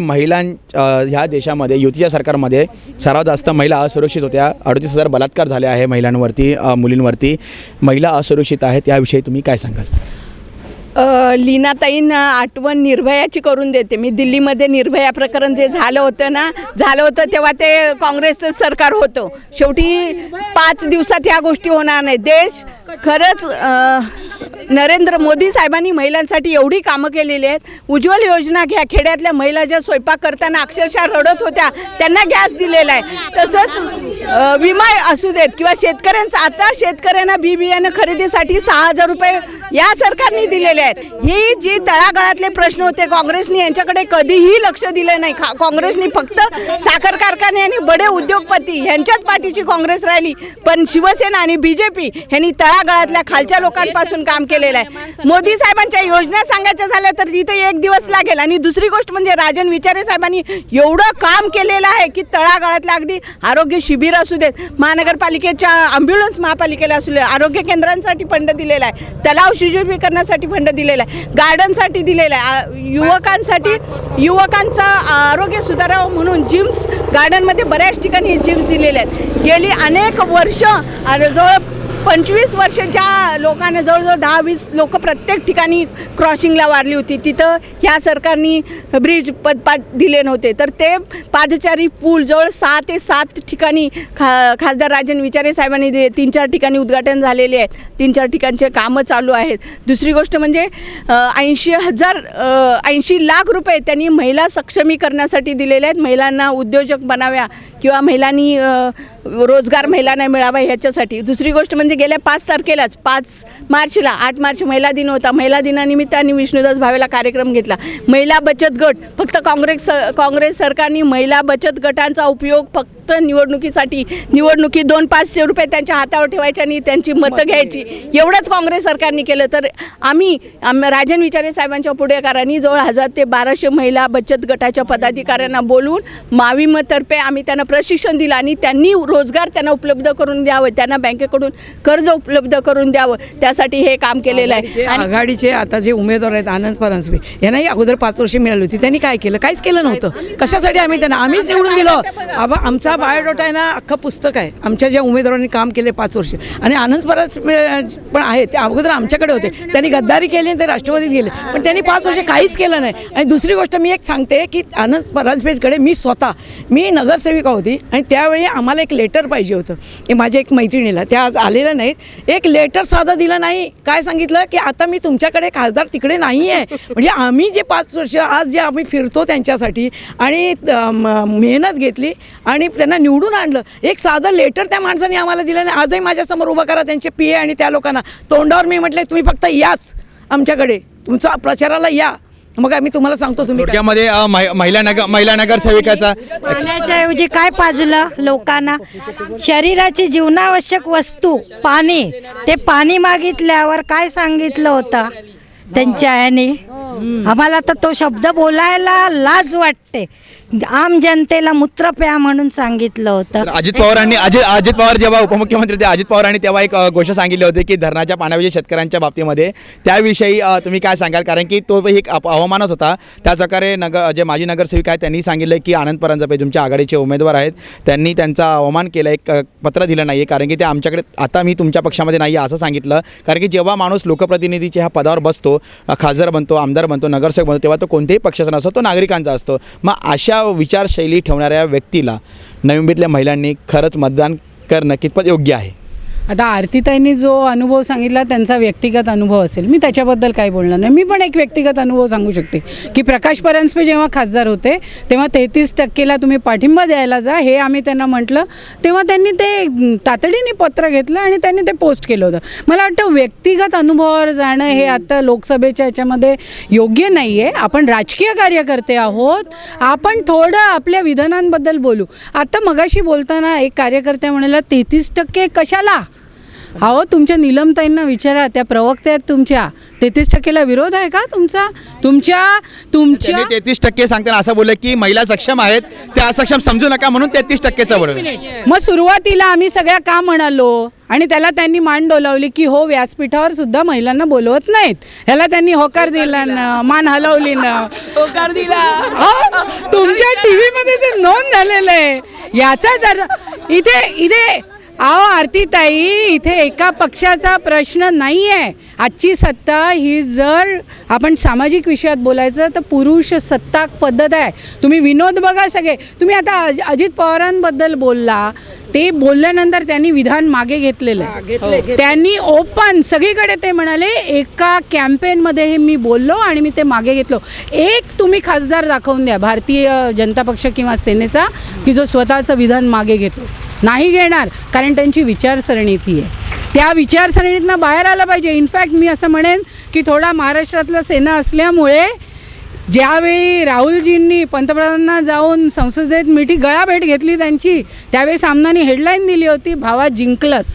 ह्या देशामध्ये युतीच्या सरकारमध्ये सर्वात जास्त महिला असुरक्षित होत्या. 38,000 बलात्कार झाले आहे महिलांवरती, मुलींवरती. महिला असुरक्षित आहेत, याविषयी तुम्ही काय सांगाल? लीनाताईंना आठवण निर्भयाची करून देते मी. दिल्लीमध्ये निर्भया प्रकरण जे झालं होतं तेव्हा ते काँग्रेसचं सरकार होतं. शेवटी 5 दिवसात ह्या गोष्टी होणार नाही. देश खरंच नरेंद्र मोदी साहेबांनी महिलांसाठी एवढी कामं केलेली आहेत. उज्ज्वल योजना घ्या, खेड्यातल्या महिला ज्या स्वयंपाक करताना अक्षरशः रडत होत्या त्यांना गॅस दिलेला आहे. तसंच विमा असू देत किंवा शेतकऱ्यांचं, आता शेतकऱ्यांना बी बियाणं खरेदीसाठी 6,000 रुपये या सरकारने दिलेले आहेत. ही जी तळागाळातले प्रश्न होते काँग्रेसने यांच्याकडे कधीही लक्ष दिलं नाही. काँग्रेसने फक्त साखर कारखाने आणि बडे उद्योगपती यांच्याच पाठीची काँग्रेस राहिली. पण शिवसेना आणि BJP यांनी तळागाळातल्या खालच्या लोकांपासून काम केलेलं आहे. मोदी साहेबांच्या योजना सांगायच्या झाल्या तर तिथे 1 दिवस लागेल. आणि दुसरी गोष्ट म्हणजे राजन विचारे साहेबांनी एवढं काम केलेलं आहे की तळागाळातल्या अगदी आरोग्य शिबिर असू देत, महानगरपालिकेच्या ॲम्ब्युलन्स महापालिकेला असू दे, आरोग्य केंद्रांसाठी फंड दिलेला आहे, तलाव शुद्धीकरणासाठी फंड दिलेला आहे, गार्डनसाठी दिलेला आहे, युवकांचं आरोग्य सुधारावं म्हणून जिम्स, गार्डनमध्ये बऱ्याच ठिकाणी जिम्स दिलेले आहेत. गेली अनेक वर्ष, जवळ 25 वर्षाच्या लोकांना जवळजवळ 10-20 लोक प्रत्येक ठिकाणी क्रॉसिंगला वारली होती. तिथं ह्या सरकारने ब्रिज दिले नव्हते. तर ते पादचारी पूल जवळ 6 ते 7 ठिकाणी खासदार राजन विचारे साहेबांनी 3-4 ठिकाणी उद्घाटन झालेले आहेत. 3-4 ठिकाणचे कामं चालू आहेत. दुसरी गोष्ट म्हणजे 80 लाख रुपये त्यांनी महिला सक्षमीकरणासाठी दिलेले आहेत. महिलांना उद्योजक बनाव्या किंवा महिलांनी रोजगार महिलांना मिळावा ह्याच्यासाठी. दुसरी गोष्ट म्हणजे गेल्या 5 तारखेलाच 5 मार्चला 8 मार्च महिला दिन होता. महिला दिनानिमित्त आणि विष्णुदास भावेला कार्यक्रम घेतला. महिला बचत गट, फक्त काँग्रेस सरकारने महिला बचत गटांचा उपयोग फक्त निवडणुकीसाठी, निवडणुकीत 200-500 रुपये त्यांच्या हातावर ठेवायचे आणि त्यांची मतं घ्यायची, एवढंच काँग्रेस सरकारने केलं. तर आम्ही राजन विचारे साहेबांच्या पुढेकारांनी जवळ 1000 ते 1200 महिला बचत गटाच्या पदाधिकाऱ्यांना बोलवून माविमतर्फे आम्ही त्यांना प्रशिक्षण दिलं आणि त्यांनी रोजगार त्यांना उपलब्ध करून द्यावं, त्यांना बँकेकडून कर्ज उपलब्ध करून द्यावं, त्यासाठी हे काम केलेलं आहे. आणि आघाडीचे आता जे उमेदवार आहेत आनंद परांजपे यांनाही अगोदर 5 वर्ष मिळाली होती. त्यांनी काय केलं? काहीच केलं नव्हतं. कशासाठी आम्हीच निवडून दिलो. आमचा बायोडाटा आहे ना, अख्खं पुस्तक आहे आमच्या ज्या उमेदवारांनी काम केले 5 वर्ष. आणि आनंद परांजपे पण आहेत, ते अगोदर आमच्याकडे होते. त्यांनी गद्दारी केली आणि ते राष्ट्रवादीत गेले, पण त्यांनी 5 वर्ष काहीच केलं नाही. आणि दुसरी गोष्ट मी एक सांगते की आनंद परांजपेकडे मी नगरसेविका होती आणि त्यावेळी आम्हाला एक लेटर पाहिजे होतं. हे माझ्या एक मैत्रिणीला, त्या आज आलेल्या नाहीत, एक लेटर साधं दिलं नाही. काय सांगितलं की आता मी तुमच्याकडे खासदार तिकडे नाही आहे. म्हणजे आम्ही जे 5 वर्ष आज जे आम्ही फिरतो त्यांच्यासाठी आणि मेहनत घेतली आणि त्यांना निवडून आणलं, एक साधं लेटर त्या माणसाने आम्हाला दिलं नाही. आजही माझ्यासमोर उभं करा त्यांचे PA आणि त्या लोकांना, तोंडावर मी म्हटलं तुम्ही फक्त याच आमच्याकडे, तुमचा प्रचाराला या, मग आम्ही तुम्हाला सांगतो. तुम्ही थोडक्यामध्ये महिला नगरसेविकाचा पाण्याच्या ऐवजी काय पाजलं लोकांना? शरीराची जीवनावश्यक वस्तू पाणी, ते पाणी मागितल्यावर काय सांगितलं होतं त्यांच्या याने? आम्हाला तर तो शब्द बोलायला लाज वाटते. आम जनतेला मूत्र प्या म्हणून सांगितलं होतं. अजित पवार जेव्हा उपमुख्यमंत्री होते, अजित पवारांनी तेव्हा एक गोष्ट सांगितली होती की धरणाच्या पाण्याविषयी शेतकऱ्यांच्या बाबतीमध्ये, त्याविषयी तुम्ही काय सांगाल? कारण की तो एक अवमानच होता. त्याचप्रकारे जे माजी नगरसेविका आहेत त्यांनी सांगितलं की आनंद परांजपे तुमच्या आघाडीचे उमेदवार आहेत, त्यांनी त्यांचा अवमान केला, एक पत्र दिलं नाही आहे कारण की ते आमच्याकडे, आता मी तुमच्या पक्षामध्ये नाही आहे असं सांगितलं. कारण की जेव्हा माणूस लोकप्रतिनिधीच्या ह्या पदावर बसतो, खासदार बनतो, आमदार बनतो, नगरसेवक बनतो, तेव्हा तो कोणत्याही पक्षाचा नसतो, तो नागरिकांचा असतो. मग अशा विचारशैली ठेवणाऱ्या व्यक्तीला नवी मुंबईतल्या महिलांनी खरंच मतदान करणं कितपत योग्य आहे? आता आरतीताईंनी जो अनुभव सांगितला त्यांचा व्यक्तिगत अनुभव असेल, मी त्याच्याबद्दल काही बोलणार नाही. मी पण एक व्यक्तिगत अनुभव सांगू शकते की प्रकाश परांजपे जेव्हा खासदार होते तेव्हा 33%ला तुम्ही पाठिंबा द्यायला जा हे आम्ही त्यांना म्हटलं, तेव्हा त्यांनी ते तातडीने पत्र घेतलं आणि त्यांनी ते पोस्ट केलं होतं. मला वाटतं व्यक्तिगत अनुभवावर जाणं हे आता लोकसभेच्या याच्यामध्ये योग्य नाही आहे. आपण राजकीय कार्यकर्ते आहोत, आपण थोडं आपल्या विधानांबद्दल बोलू. आता मगाशी बोलताना एक कार्यकर्त्या म्हणाला 33% कशाला? अहो तुमच्या नीलमताईंना विचारा, त्या प्रवक्त्या आहेत तुमच्या, 33%ला विरोध आहे का तुमचा? तुमच्या 33% सांगताना असं बोललं की महिला सक्षम आहेत, त्या असक्षम समजू नका म्हणून 33%चा बरोबर. मग सुरुवातीला आम्ही सगळ्या का म्हणालो आणि त्याला त्यांनी मान डोलावली की हो व्यासपीठावर सुद्धा महिलांना बोलवत नाहीत. ह्याला त्यांनी होकार दिला ना, मान हलवली ना, होकार दिला. तुमच्या टीव्ही मध्ये ते नोंद झालेलं आहे. याचाच अर्थ इथे अहो आरतीताई, इथे एका पक्षाचा प्रश्न नाही आहे. आजची सत्ता ही जर आपण सामाजिक विषयात बोलायचं तर पुरुष सत्ताक पद्धत आहे. तुम्ही विनोद बघा सगळे. तुम्ही आता अजित पवारांबद्दल बोलला, ते बोलल्यानंतर त्यांनी विधान मागे घेतलेलं आहे. त्यांनी ओपन सगळीकडे ते म्हणाले एका कॅम्पेनमध्ये हे मी बोललो आणि मी ते मागे घेतलो. एक तुम्ही खासदार दाखवून द्या भारतीय जनता पक्ष किंवा सेनेचा की जो स्वतःचं विधान मागे घेतो. नाही घेणार, कारण त्यांची विचारसरणी ती आहे. त्या विचारसरणीतनं बाहेर आलं पाहिजे. इनफॅक्ट मी असं म्हणेन की थोडा महाराष्ट्रातला सेना असल्यामुळे ज्यावेळी राहुलजींनी पंतप्रधानांना जाऊन संसदेत गळाभेट घेतली त्यांची, त्यावेळी सामनाने हेडलाईन दिली होती, भावा जिंकलस.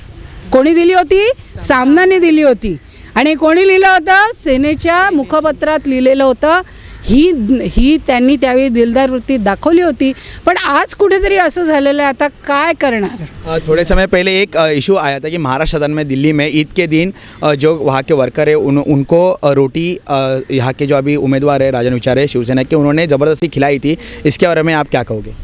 कोणी दिली होती? सामनाने दिली होती. आणि कोणी लिहिलं होतं? सेनेच्या मुखपत्रात लिहिलेलं होतं. ही त्यांनी त्यावेळी दिलदार वृत्ती दाखवली होती. पण आज कुठेतरी असं झालेलं आहे. आता काय करणार? थोड़े समय पहले एक इशू आया था कि महाराष्ट्र सदन में दिल्ली में ईद के दिन जो वहाँ के वर्कर है उनको रोटी यहाँ के जो अभी उम्मीदवार है राजन विचारे शिवसेना के, उन्होंने ज़बरदस्ती खिलाई थी. इसके बारे में आप क्या कहोगे?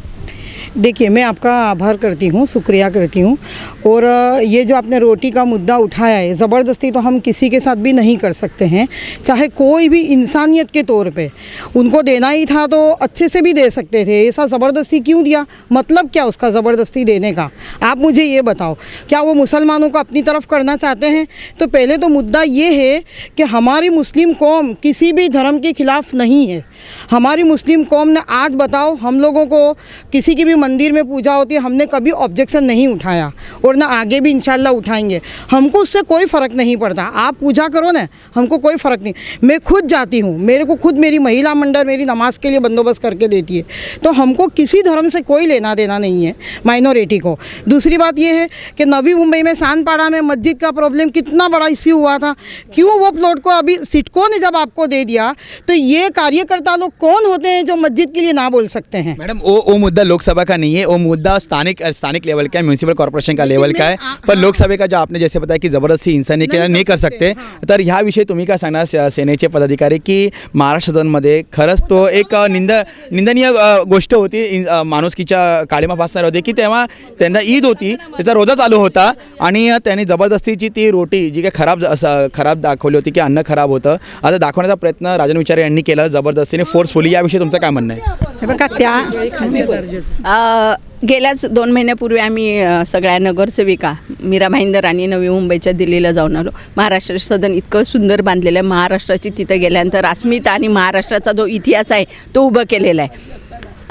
देखिए, मैं आपका आभार करती हूँ, शुक्रिया करती हूँ. और ये जो आपने रोटी का मुद्दा उठाया है, ज़बरदस्ती तो हम किसी के साथ भी नहीं कर सकते हैं, चाहे कोई भी इंसानियत के तौर पे. उनको देना ही था तो अच्छे से भी दे सकते थे. ऐसा ज़बरदस्ती क्यों दिया? मतलब क्या उसका ज़बरदस्ती देने का? आप मुझे ये बताओ, क्या वो मुसलमानों को अपनी तरफ करना चाहते हैं? तो पहले तो मुद्दा ये है कि हमारी मुस्लिम कौम किसी भी धर्म के ख़िलाफ़ नहीं है. हमारी मुस्लिम कौम ने आज बताओ, हम लोगों को किसी की भी मंदिर में पूजा होती है, हमने कभी ऑब्जेक्शन नहीं उठाया और ना आगे भी इंशाल्लाह उठाएंगे. हमको उससे कोई फ़र्क नहीं पड़ता. आप पूजा करो ना, हमको कोई फ़र्क नहीं. मैं खुद जाती हूँ, मेरे को खुद मेरी महिला मंडल मेरी नमाज के लिए बंदोबस्त करके देती है. तो हमको किसी धर्म से कोई लेना देना नहीं है माइनॉरिटी को. दूसरी बात यह है कि नवी मुंबई में सानपाड़ा में मस्जिद का प्रॉब्लम कितना बड़ा इश्यू हुआ था. क्यों वो प्लॉट को अभी सिडको ने जब आपको दे दिया, तो ये कार्यकर्ता लोग कौन होते हैं जो मस्जिद के लिए ना बोल सकते हैं? मैडम, वो मुद्दा लोकसभा का नहीं है, वो मुद्दा स्थानिक लेवल का है, म्युनिसिपल कॉर्पोरेशन का लेवल का है. पण लोकसभा का जो आपने जैसे बताया की जबरदस्ती इंसानी नाही कर सकते, तर ह्याविषयी तुम्ही काय सांगणार सेनेचे पदाधिकारी की महाराष्ट्र सदनमध्ये खरंच तो एक निंदनीय गोष्ट होती, माणुसकीच्या काळीमा फासणार होती की तेव्हा त्यांना ईद होती, त्याचा रोजा चालू होता आणि त्यांनी जबरदस्तीची ती रोटी जी काय खराब दाखवली होती की अन्न खराब होतं, आता दाखवण्याचा प्रयत्न राजन विचारे यांनी केला जबरदस्तीने फोर्सफुली. याविषयी तुमचं काय म्हणणं आहे? हे बघा, गेल्याच 2 महिन्यापूर्वी आम्ही सगळ्या नगरसेविका मीरा भाईंदर आणि नवी मुंबईच्या दिल्लीला जाऊन आलो. महाराष्ट्र सदन इतकं सुंदर बांधलेलं आहे. महाराष्ट्राची तिथं गेल्यानंतर अस्मिता आणि महाराष्ट्राचा जो इतिहास आहे तो उभं केलेला आहे.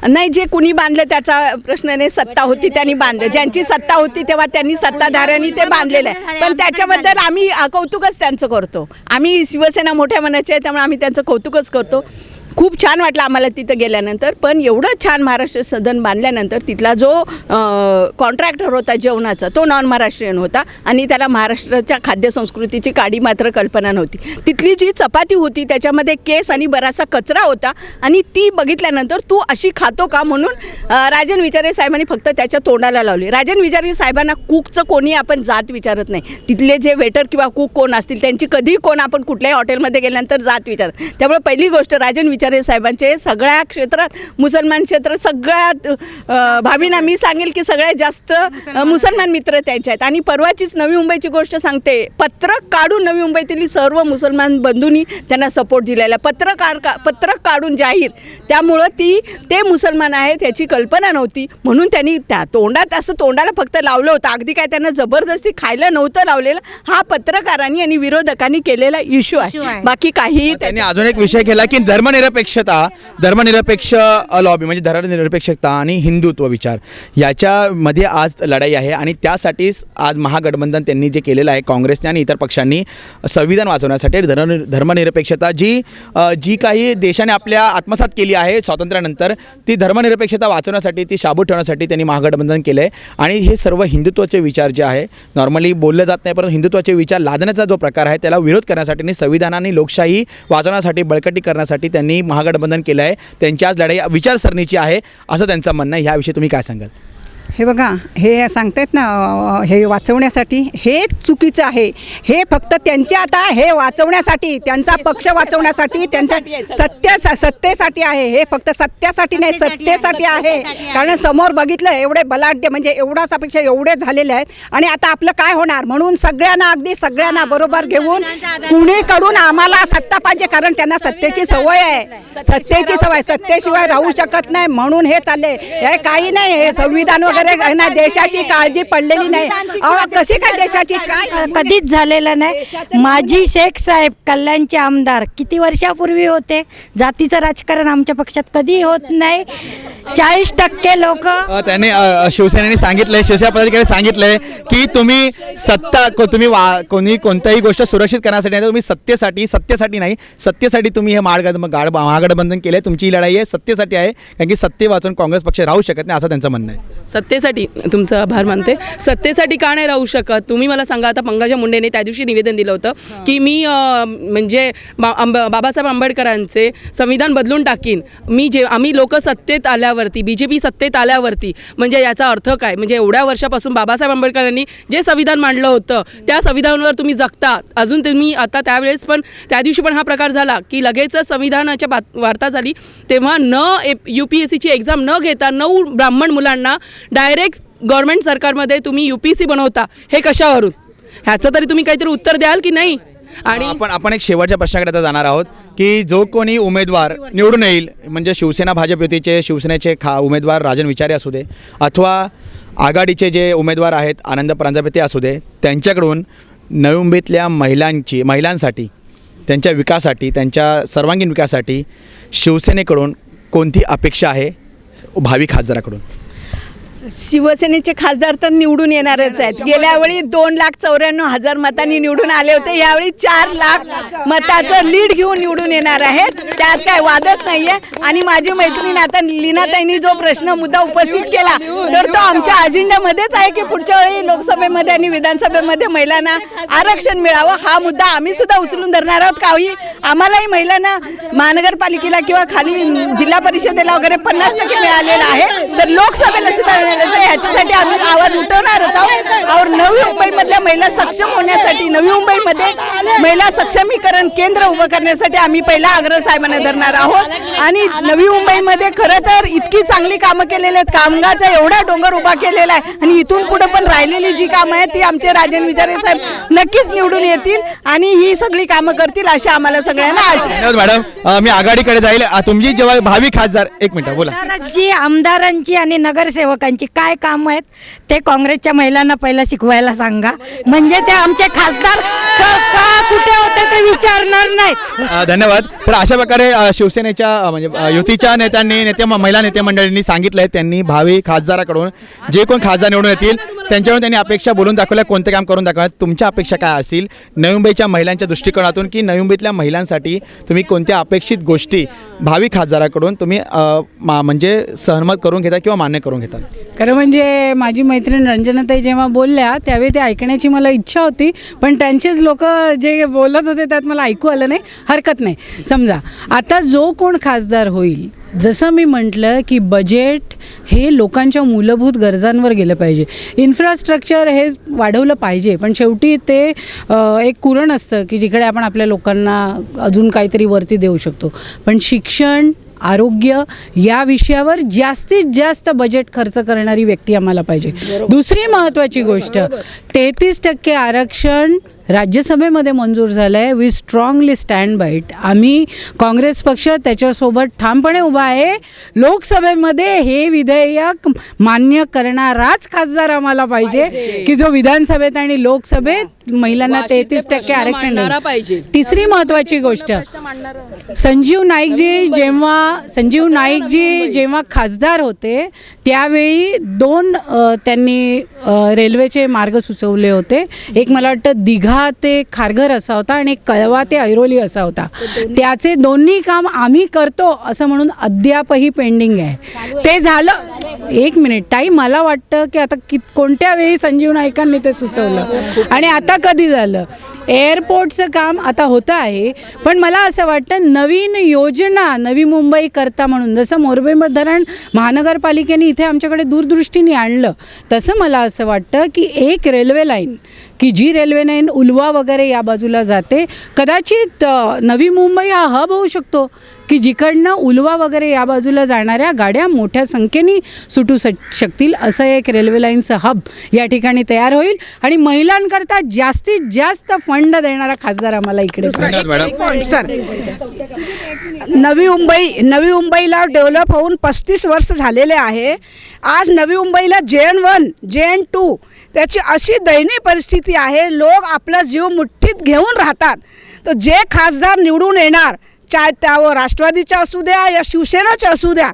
नाही, जे कुणी बांधलं त्याचा प्रश्न नाही. सत्ता होती त्यांनी बांधलं, ज्यांची सत्ता होती तेव्हा त्यांनी सत्ताधाऱ्यांनी ते बांधलेलं आहे. पण त्याच्याबद्दल आम्ही कौतुकच त्यांचं करतो. आम्ही शिवसेना मोठ्या मनाचे आहे, त्यामुळे आम्ही त्यांचं कौतुकच करतो. खूप छान वाटलं आम्हाला तिथं गेल्यानंतर. पण एवढं छान महाराष्ट्र सदन बांधल्यानंतर तिथला जो कॉन्ट्रॅक्टर होता जेवणाचा तो नॉन महाराष्ट्रीयन होता आणि त्याला महाराष्ट्राच्या खाद्यसंस्कृतीची काडी मात्र कल्पना नव्हती. तिथली जी चपाती होती त्याच्यामध्ये केस आणि बराचसा कचरा होता आणि ती बघितल्यानंतर तू अशी खातो का म्हणून राजन विचारे साहेबांनी फक्त त्याच्या तोंडाला लावली. राजन विचारे साहेबांना कुकचं कोणी आपण जात विचारत नाही. तिथले जे वेटर किंवा कुक कोण असतील त्यांची कधीही कोण आपण कुठल्याही हॉटेलमध्ये गेल्यानंतर जात विचारत. त्यामुळे पहिली गोष्ट राजन विचारे साहेबांचे सगळ्या क्षेत्रात, मुसलमान क्षेत्रात सगळ्यात भाभींना मी सांगेल की सगळ्यात जास्त मुसलमान मित्र त्यांचे आहेत. आणि परवाचीच नवी मुंबईची गोष्ट सांगते, पत्रक काढून नवी मुंबईतील सर्व मुसलमान बंधूंनी त्यांना सपोर्ट दिलेला आहे. पत्रक काढून जाहीर. त्यामुळं ते मुसलमान आहेत याची कल्पना नव्हती, म्हणून त्यांनी त्या तोंडाला फक्त लावलं होतं. अगदी काय त्यांना जबरदस्ती खायला नव्हतं लावलेलं. हा पत्रकारांनी आणि विरोधकांनी केलेला इश्यू आहे, बाकी काही. त्यांनी अजून एक विषय केला की धर्मनिरपेक्ष लॉबी म्हणजे धर्मनिरपेक्षता आणि हिंदुत्व विचार याच्यामध्ये आज लढाई आहे. आणि त्यासाठीच आज महागठबंधन त्यांनी जे केलेलं आहे, काँग्रेसने आणि इतर पक्षांनी संविधान वाचवण्यासाठी धर्मनिरपेक्षता जी काही देशाने आपल्या आत्मसात केली आहे स्वातंत्र्यानंतर, ती धर्मनिरपेक्षता वाचवण्यासाठी, ती शाबूत ठेवण्यासाठी त्यांनी महागठबंधन केलं आहे. आणि हे सर्व हिंदुत्वाचे विचार जे आहे, नॉर्मली बोललं जात नाही, परंतु हिंदुत्वाचे विचार लादण्याचा जो प्रकार आहे त्याला विरोध करण्यासाठी आणि संविधान आणि लोकशाही वाचवण्यासाठी, बळकटी करण्यासाठी त्यांनी महागठबंधन केलं आहे. त्यांची आज लढाई विचारसरणीची आहे असं त्यांचं म्हणणं आहे. ह्याविषयी तुम्ही काय सांगाल? हे बघा, हे सांगतायत ना, हे वाचवण्यासाठी, हे चुकीचं आहे. हे फक्त त्यांच्या आता हे वाचवण्यासाठी, त्यांचा पक्ष वाचवण्यासाठी, त्यांच्या सत्तेसाठी आहे. हे फक्त सत्यासाठी नाही, सत्तेसाठी आहे. कारण समोर बघितलं एवढे बलाढ्य म्हणजे एवढासापेक्षा एवढे झालेले आहेत. आणि आता आपलं काय होणार, म्हणून अगदी सगळ्यांना बरोबर घेऊन कुणीकडून आम्हाला सत्ता पाहिजे, कारण त्यांना सत्तेची सवय आहे. सत्तेशिवाय राहू शकत नाही, म्हणून हे चालले. हे काही नाही, हे संविधान वगैरे ना, देशाची काळजी पडलेली नाही. कशी काय देशाची, काय कधीच झालेलं नाही. माजी शेख साहेब कल्याणचे आमदार किती वर्षापूर्वी होते. जातीचं राजकारण आमच्या पक्षात कधी होत नाही. 40% लोक त्यांनी शिवसेनेने सांगितलंय, शिवसेना पदाधिकारी सांगितलंय की तुम्ही कोणी कोणत्याही गोष्ट सुरक्षित करण्यासाठी नाही, तुम्ही सत्तेसाठी नाही, सत्तेसाठी तुम्ही हे महागठबंधन केलंय. तुमची ही लढाई आहे, सत्तेसाठी आहे. कारण की सत्ते वाचून काँग्रेस पक्ष राहू शकत नाही असं त्यांचं म्हणणं आहे. सत्तेसाठी तुमचं आभार मानते. सत्तेसाठी का नाही राहू शकत तुम्ही मला सांगा. आता पंकजा मुंडेने त्या दिवशी निवेदन दिलं होतं की मी म्हणजे बाबासाहेब आंबेडकरांचे संविधान बदलून टाकीन. आम्ही लोक सत्तेत आल्यावरती, BJP सत्तेत आल्यावरती, म्हणजे याचा अर्थ काय? म्हणजे एवढ्या वर्षापासून बाबासाहेब आंबेडकरांनी जे संविधान मांडलं होतं त्या संविधानावर तुम्ही जगता अजून. तुम्ही आता त्यावेळेस पण त्या दिवशी पण हा प्रकार झाला की लगेचच संविधानाच्या वार्ता झाली, तेव्हा UPSCची एक्झाम न घेता 9 ब्राह्मण मुलांना डायरेक्ट गव्हर्नमेंट सरकारमध्ये तुम्ही UPSC बनवता. हे कशावरून? ह्याचं तरी तुम्ही काहीतरी उत्तर द्याल की नाही? आणि आपण एक शेवटच्या प्रश्नाकडे आता जाणार आहोत की जो कोणी उमेदवार निवडून येईल, म्हणजे शिवसेना भाजप युतीचे शिवसेनेचे उमेदवार राजन विचारे असू दे, अथवा आघाडीचे जे उमेदवार आहेत आनंद प्रांजापती असू दे, त्यांच्याकडून नवी मुंबईतल्या महिलांसाठी, त्यांच्या विकासासाठी, त्यांच्या सर्वांगीण विकासासाठी शिवसेनेकडून कोणती अपेक्षा आहे भावी खासदाराकडून? शिवसेनेचे खासदार तर निवडून येणारच आहेत. गेल्या वेळी 2,94,000 मतांनी निवडून आले होते. यावेळी 4 लाख मताचं लीड घेऊन निवडून येणार आहेत, त्यात काय वादच नाही आहे. आणि माझी मैत्रीण आता लीनाताईंनी जो मुद्दा उपस्थित केला तर तो आमच्या अजेंड्यामध्येच आहे की पुढच्या वेळी लोकसभेमध्ये आणि विधानसभेमध्ये महिलांना आरक्षण मिळावं. हा मुद्दा आम्ही सुद्धा उचलून धरणार आहोत. काही आम्हालाही महिलांना महानगरपालिकेला किंवा खाली जिल्हा परिषदेला वगैरे 50% मिळालेलं आहे, तर लोकसभेला सुद्धा ह्याच्यासाठी आम्ही आवाज उठवणारच आहोत. और नवी मुंबईमधल्या महिला सक्षम होण्यासाठी, नवी मुंबईमध्ये महिला सक्षमीकरण केंद्र उभं करण्यासाठी आम्ही पहिला आग्रह साहेबांना धरणार आहोत. आणि नवी मुंबईमध्ये खरं तर इतकी चांगली कामं केलेली आहेत, कामगारचा एवढा डोंगर उभा केलेला आहे. आणि इथून पुढे पण राहिलेली जी कामं आहेत ती आमचे राजन विचारे साहेब नक्कीच निवडून येतील आणि ही सगळी कामं करतील अशी आम्हाला सगळ्यांना आशा. धन्यवाद मॅडम. मी आघाडीकडे जाईल. तुमची जेव्हा भावी खासदार, एक मिनिट बोला. आमदारांची आणि नगरसेवकांची काय काम आहेत ते काँग्रेसच्या महिलांना पहिला शिकवायला सांगा, म्हणजे ते आमचे खासदार का कुठे होते ते विचारणार नाहीत. धन्यवाद. तर अशा प्रकारे शिवसेनेच्या म्हणजे युतीच्या महिला नेते मंडळींनी सांगितलंय, त्यांनी भावी खासदाराकडून जे कोण खासदार निवडून येतील त्यांच्याकडून त्यांनी अपेक्षा बोलून दाखवल्या, कोणते काम करून दाखवल्या. तुमच्या अपेक्षा काय असतील नवी मुंबईच्या महिलांच्या दृष्टिकोनातून, की नवी मुंबईतल्या महिलांसाठी तुम्ही कोणत्या अपेक्षित गोष्टी भावी खासदाराकडून तुम्ही म्हणजे सहमत करून घेता किंवा मान्य करून घेता? खरं म्हणजे माझी मैत्रीण रंजनाताई जेव्हा बोलल्या त्यावेळी ते ऐकण्याची मला इच्छा होती, पण त्यांचेच लोक जे बोलत होते त्यात मला ऐकू आलं नाही. हरकत नाही. समजा आता जो कोण खासदार होईल जसं मी म्हटलं की बजेट हे लोकांच्या मूलभूत गरजांवर गेलं पाहिजे. इन्फ्रास्ट्रक्चर हे वाढवलं पाहिजे, पण शेवटी ते एक कुरण असतं की जिकडे आपण आपल्या लोकांना अजून काहीतरी वरती देऊ शकतो. पण शिक्षण, आरोग्य या विषयावर जास्तीत जास्त बजेट खर्च करणारी व्यक्ती आम्हाला पाहिजे. दुसरी महत्त्वाची गोष्ट, 33% आरक्षण राज्यसभेमध्ये मंजूर झालं आहे. We strongly stand by it. आम्ही काँग्रेस पक्ष त्याच्यासोबत ठामपणे उभा आहे. लोकसभेमध्ये हे विधेयक मान्य करणाराच खासदार आम्हाला पाहिजे की जो विधानसभेत आणि लोकसभेत महिलांना 33% आरक्षण देईल. पाहिजे. तिसरी महत्त्वाची गोष्ट, संजीव नाईकजी जेव्हा खासदार होते त्यावेळी 2 त्यांनी रेल्वेचे मार्ग सुचवले होते. एक मला वाटतं दिघा ते खारघर असा होता आणि कळवा ते ऐरोली असा होता. त्याचे दोन्ही काम आम्ही करतो असं म्हणून अद्यापही पेंडिंग आहे. ते झालं. एक मिनिट ताई, मला वाटतं की आता कोणत्या वेळी संजीव नाईकांनी ते सुचवलं आणि आता कधी झालं. एअरपोर्टचं काम आता होतं आहे, पण मला असं वाटतं नवीन योजना नवी मुंबई करता म्हणून जसं मोरबे धरण महानगरपालिकेने इथे आमच्याकडे दूरदृष्टीने आणलं, तसं मला असं वाटतं की एक रेल्वे लाईन की जी रेल्वे लाईन उल्वा वगैरे या बाजूला जाते, कदाचित नवी मुंबई हा हब होऊ शकतो की जिकडनं उल्वा वगैरे या बाजूला जाणाऱ्या गाड्या मोठ्या संख्येने सुटू शकतील. असं एक रेल्वे लाईनचं हब या ठिकाणी तयार होईल आणि महिलांकरता जास्तीत जास्त फंड देणारा खासदार आम्हाला इकडे सर, नवी मुंबईला डेव्हलप होऊन 35 वर्ष झालेले आहे. आज नवी मुंबईला JN1, JN2 त्याची अशी दयनीय परिस्थिती आहे. लोक आपला जीव मुठ्ठीत घेऊन राहतात. तर जे खासदार निवडून येणार, चाहे त्यावर राष्ट्रवादीच्या असू द्या या शिवसेनाच्या असू द्या,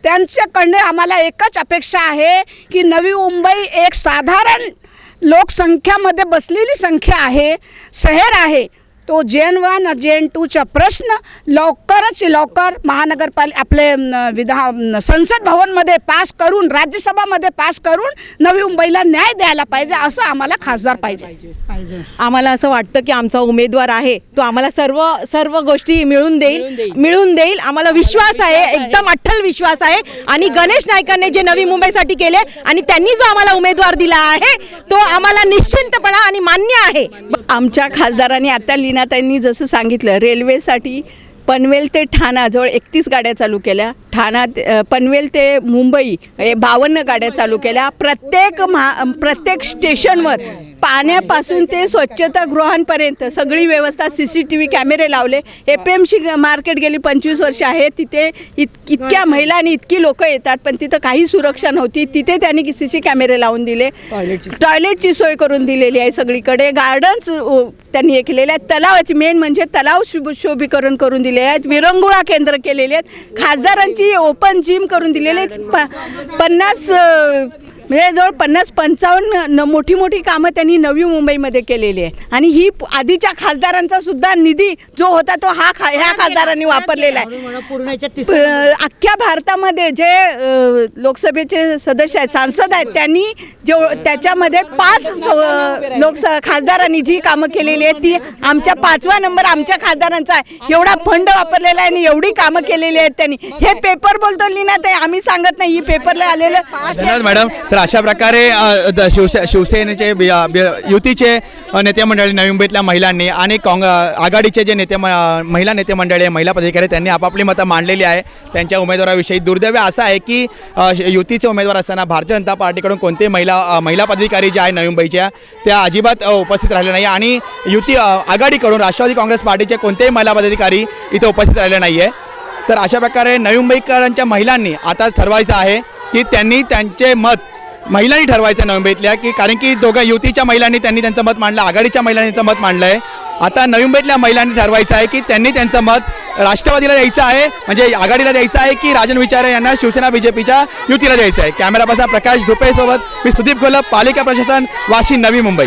त्यांच्याकडे आम्हाला एकच अपेक्षा आहे की नवी मुंबई एक साधारण लोकसंख्यामध्ये बसलेली संख्या आहे, शहर आहे. तो JN1 JN2चा प्रश्न लवकरच लवकर संसद भवनमध्ये पास करून, राज्यसभामध्ये पास करून नवी मुंबईला न्याय द्यायला पाहिजे. असं आम्हाला खासदार पाहिजे. आम्हाला असं वाटतं की आमचा उमेदवार आहे तो आम्हाला सर्व गोष्टी मिळून देईल. आम्हाला विश्वास आहे, एकदम अट्टल विश्वास आहे. आणि गणेश नाईकांनी जे नवी मुंबईसाठी केले आणि त्यांनी जो आम्हाला उमेदवार दिला आहे तो आम्हाला निश्चिंतपणा आणि मान्य आहे. आमच्या खासदारांनी आता लीनाताईंनी जसं सांगितलं, रेल्वेसाठी पनवेल ते ठाणा जवळ 31 गाड्या चालू केल्या. पनवेल ते मुंबई 52 गाड्या चालू केल्या. प्रत्येक स्टेशनवर पाण्यापासून ते स्वच्छतागृहांपर्यंत सगळी व्यवस्था, CCTV कॅमेरे लावले. APMC मार्केट गेली 25 वर्ष आहे. तिथे इतक्या महिला आणि इतकी लोक येतात, पण तिथं काही सुरक्षा नव्हती. तिथे त्यांनी CC कॅमेरे लावून दिले. टॉयलेटची सोय करून दिलेली आहे सगळीकडे. गार्डन्स त्यांनी हे केलेले आहेत. तलावाची मेन म्हणजे तलाव शोभीकरण करून दिले आहेत. विरंगुळा केंद्र केलेले आहेत. खासदारांची ओपन जिम करून दिलेले आहेत. 50 म्हणजे जवळ 50-55 मोठी कामं त्यांनी नवी मुंबईमध्ये केलेली आहे. आणि ही आधीच्या खासदारांचा सुद्धा निधी जो होता तो ह्या खासदारांनी वापरलेला आहे. अख्ख्या भारतामध्ये जे लोकसभेचे सदस्य आहेत, सांसद आहेत, त्यांनी त्याच्यामध्ये 5 खासदारांनी जी कामं केलेली आहेत ती आमच्या 5वा नंबर आमच्या खासदारांचा आहे. एवढा फंड वापरलेला आहे आणि एवढी कामं केलेली आहेत त्यांनी. हे पेपर बोलतो लीनाताई, आम्ही सांगत नाही, ही पेपरला आलेलं. धन्यवाद मॅडम. तर अशा प्रकारे शिवसेनेचे युतीचे नेते मंडळी, नवी मुंबईतल्या महिलांनी आणि आघाडीचे जे महिला नेते मंडळी, महिला पदाधिकारी, त्यांनी आपापली मतं मांडलेली आहे त्यांच्या उमेदवाराविषयी. दुर्दैव असं आहे की युतीचे उमेदवार असताना भारतीय जनता पार्टीकडून कोणते महिला पदाधिकारी जे आहे नवी मुंबईच्या त्या अजिबात उपस्थित राहिले नाही. आणि युती आघाडीकडून राष्ट्रवादी काँग्रेस पार्टीचे कोणतेही महिला पदाधिकारी इथे उपस्थित राहिले नाही आहे. तर अशा प्रकारे नवी मुंबईकरांच्या महिलांनी आता ठरवायचं आहे की त्यांनी त्यांचे मत महिलांनी ठरवायचं नवी मुंबईतल्या, की कारण की दोघं युतीच्या महिलांनी त्यांनी त्यांचं मत मांडलं, आघाडीच्या महिलांनी त्यांचं मत मांडलं आहे. आता नवी मुंबईतल्या महिलांनी ठरवायचं आहे की त्यांनी त्यांचं मत राष्ट्रवादीला द्यायचं आहे, म्हणजे आघाडीला द्यायचं आहे, की राजन विचारे यांना शिवसेना BJPच्या युतीला द्यायचं आहे. कॅमेरा पर्सन प्रकाश धुपेसोबत मी सुदीप घोलप, पालिका प्रशासन, वाशी, नवी मुंबई.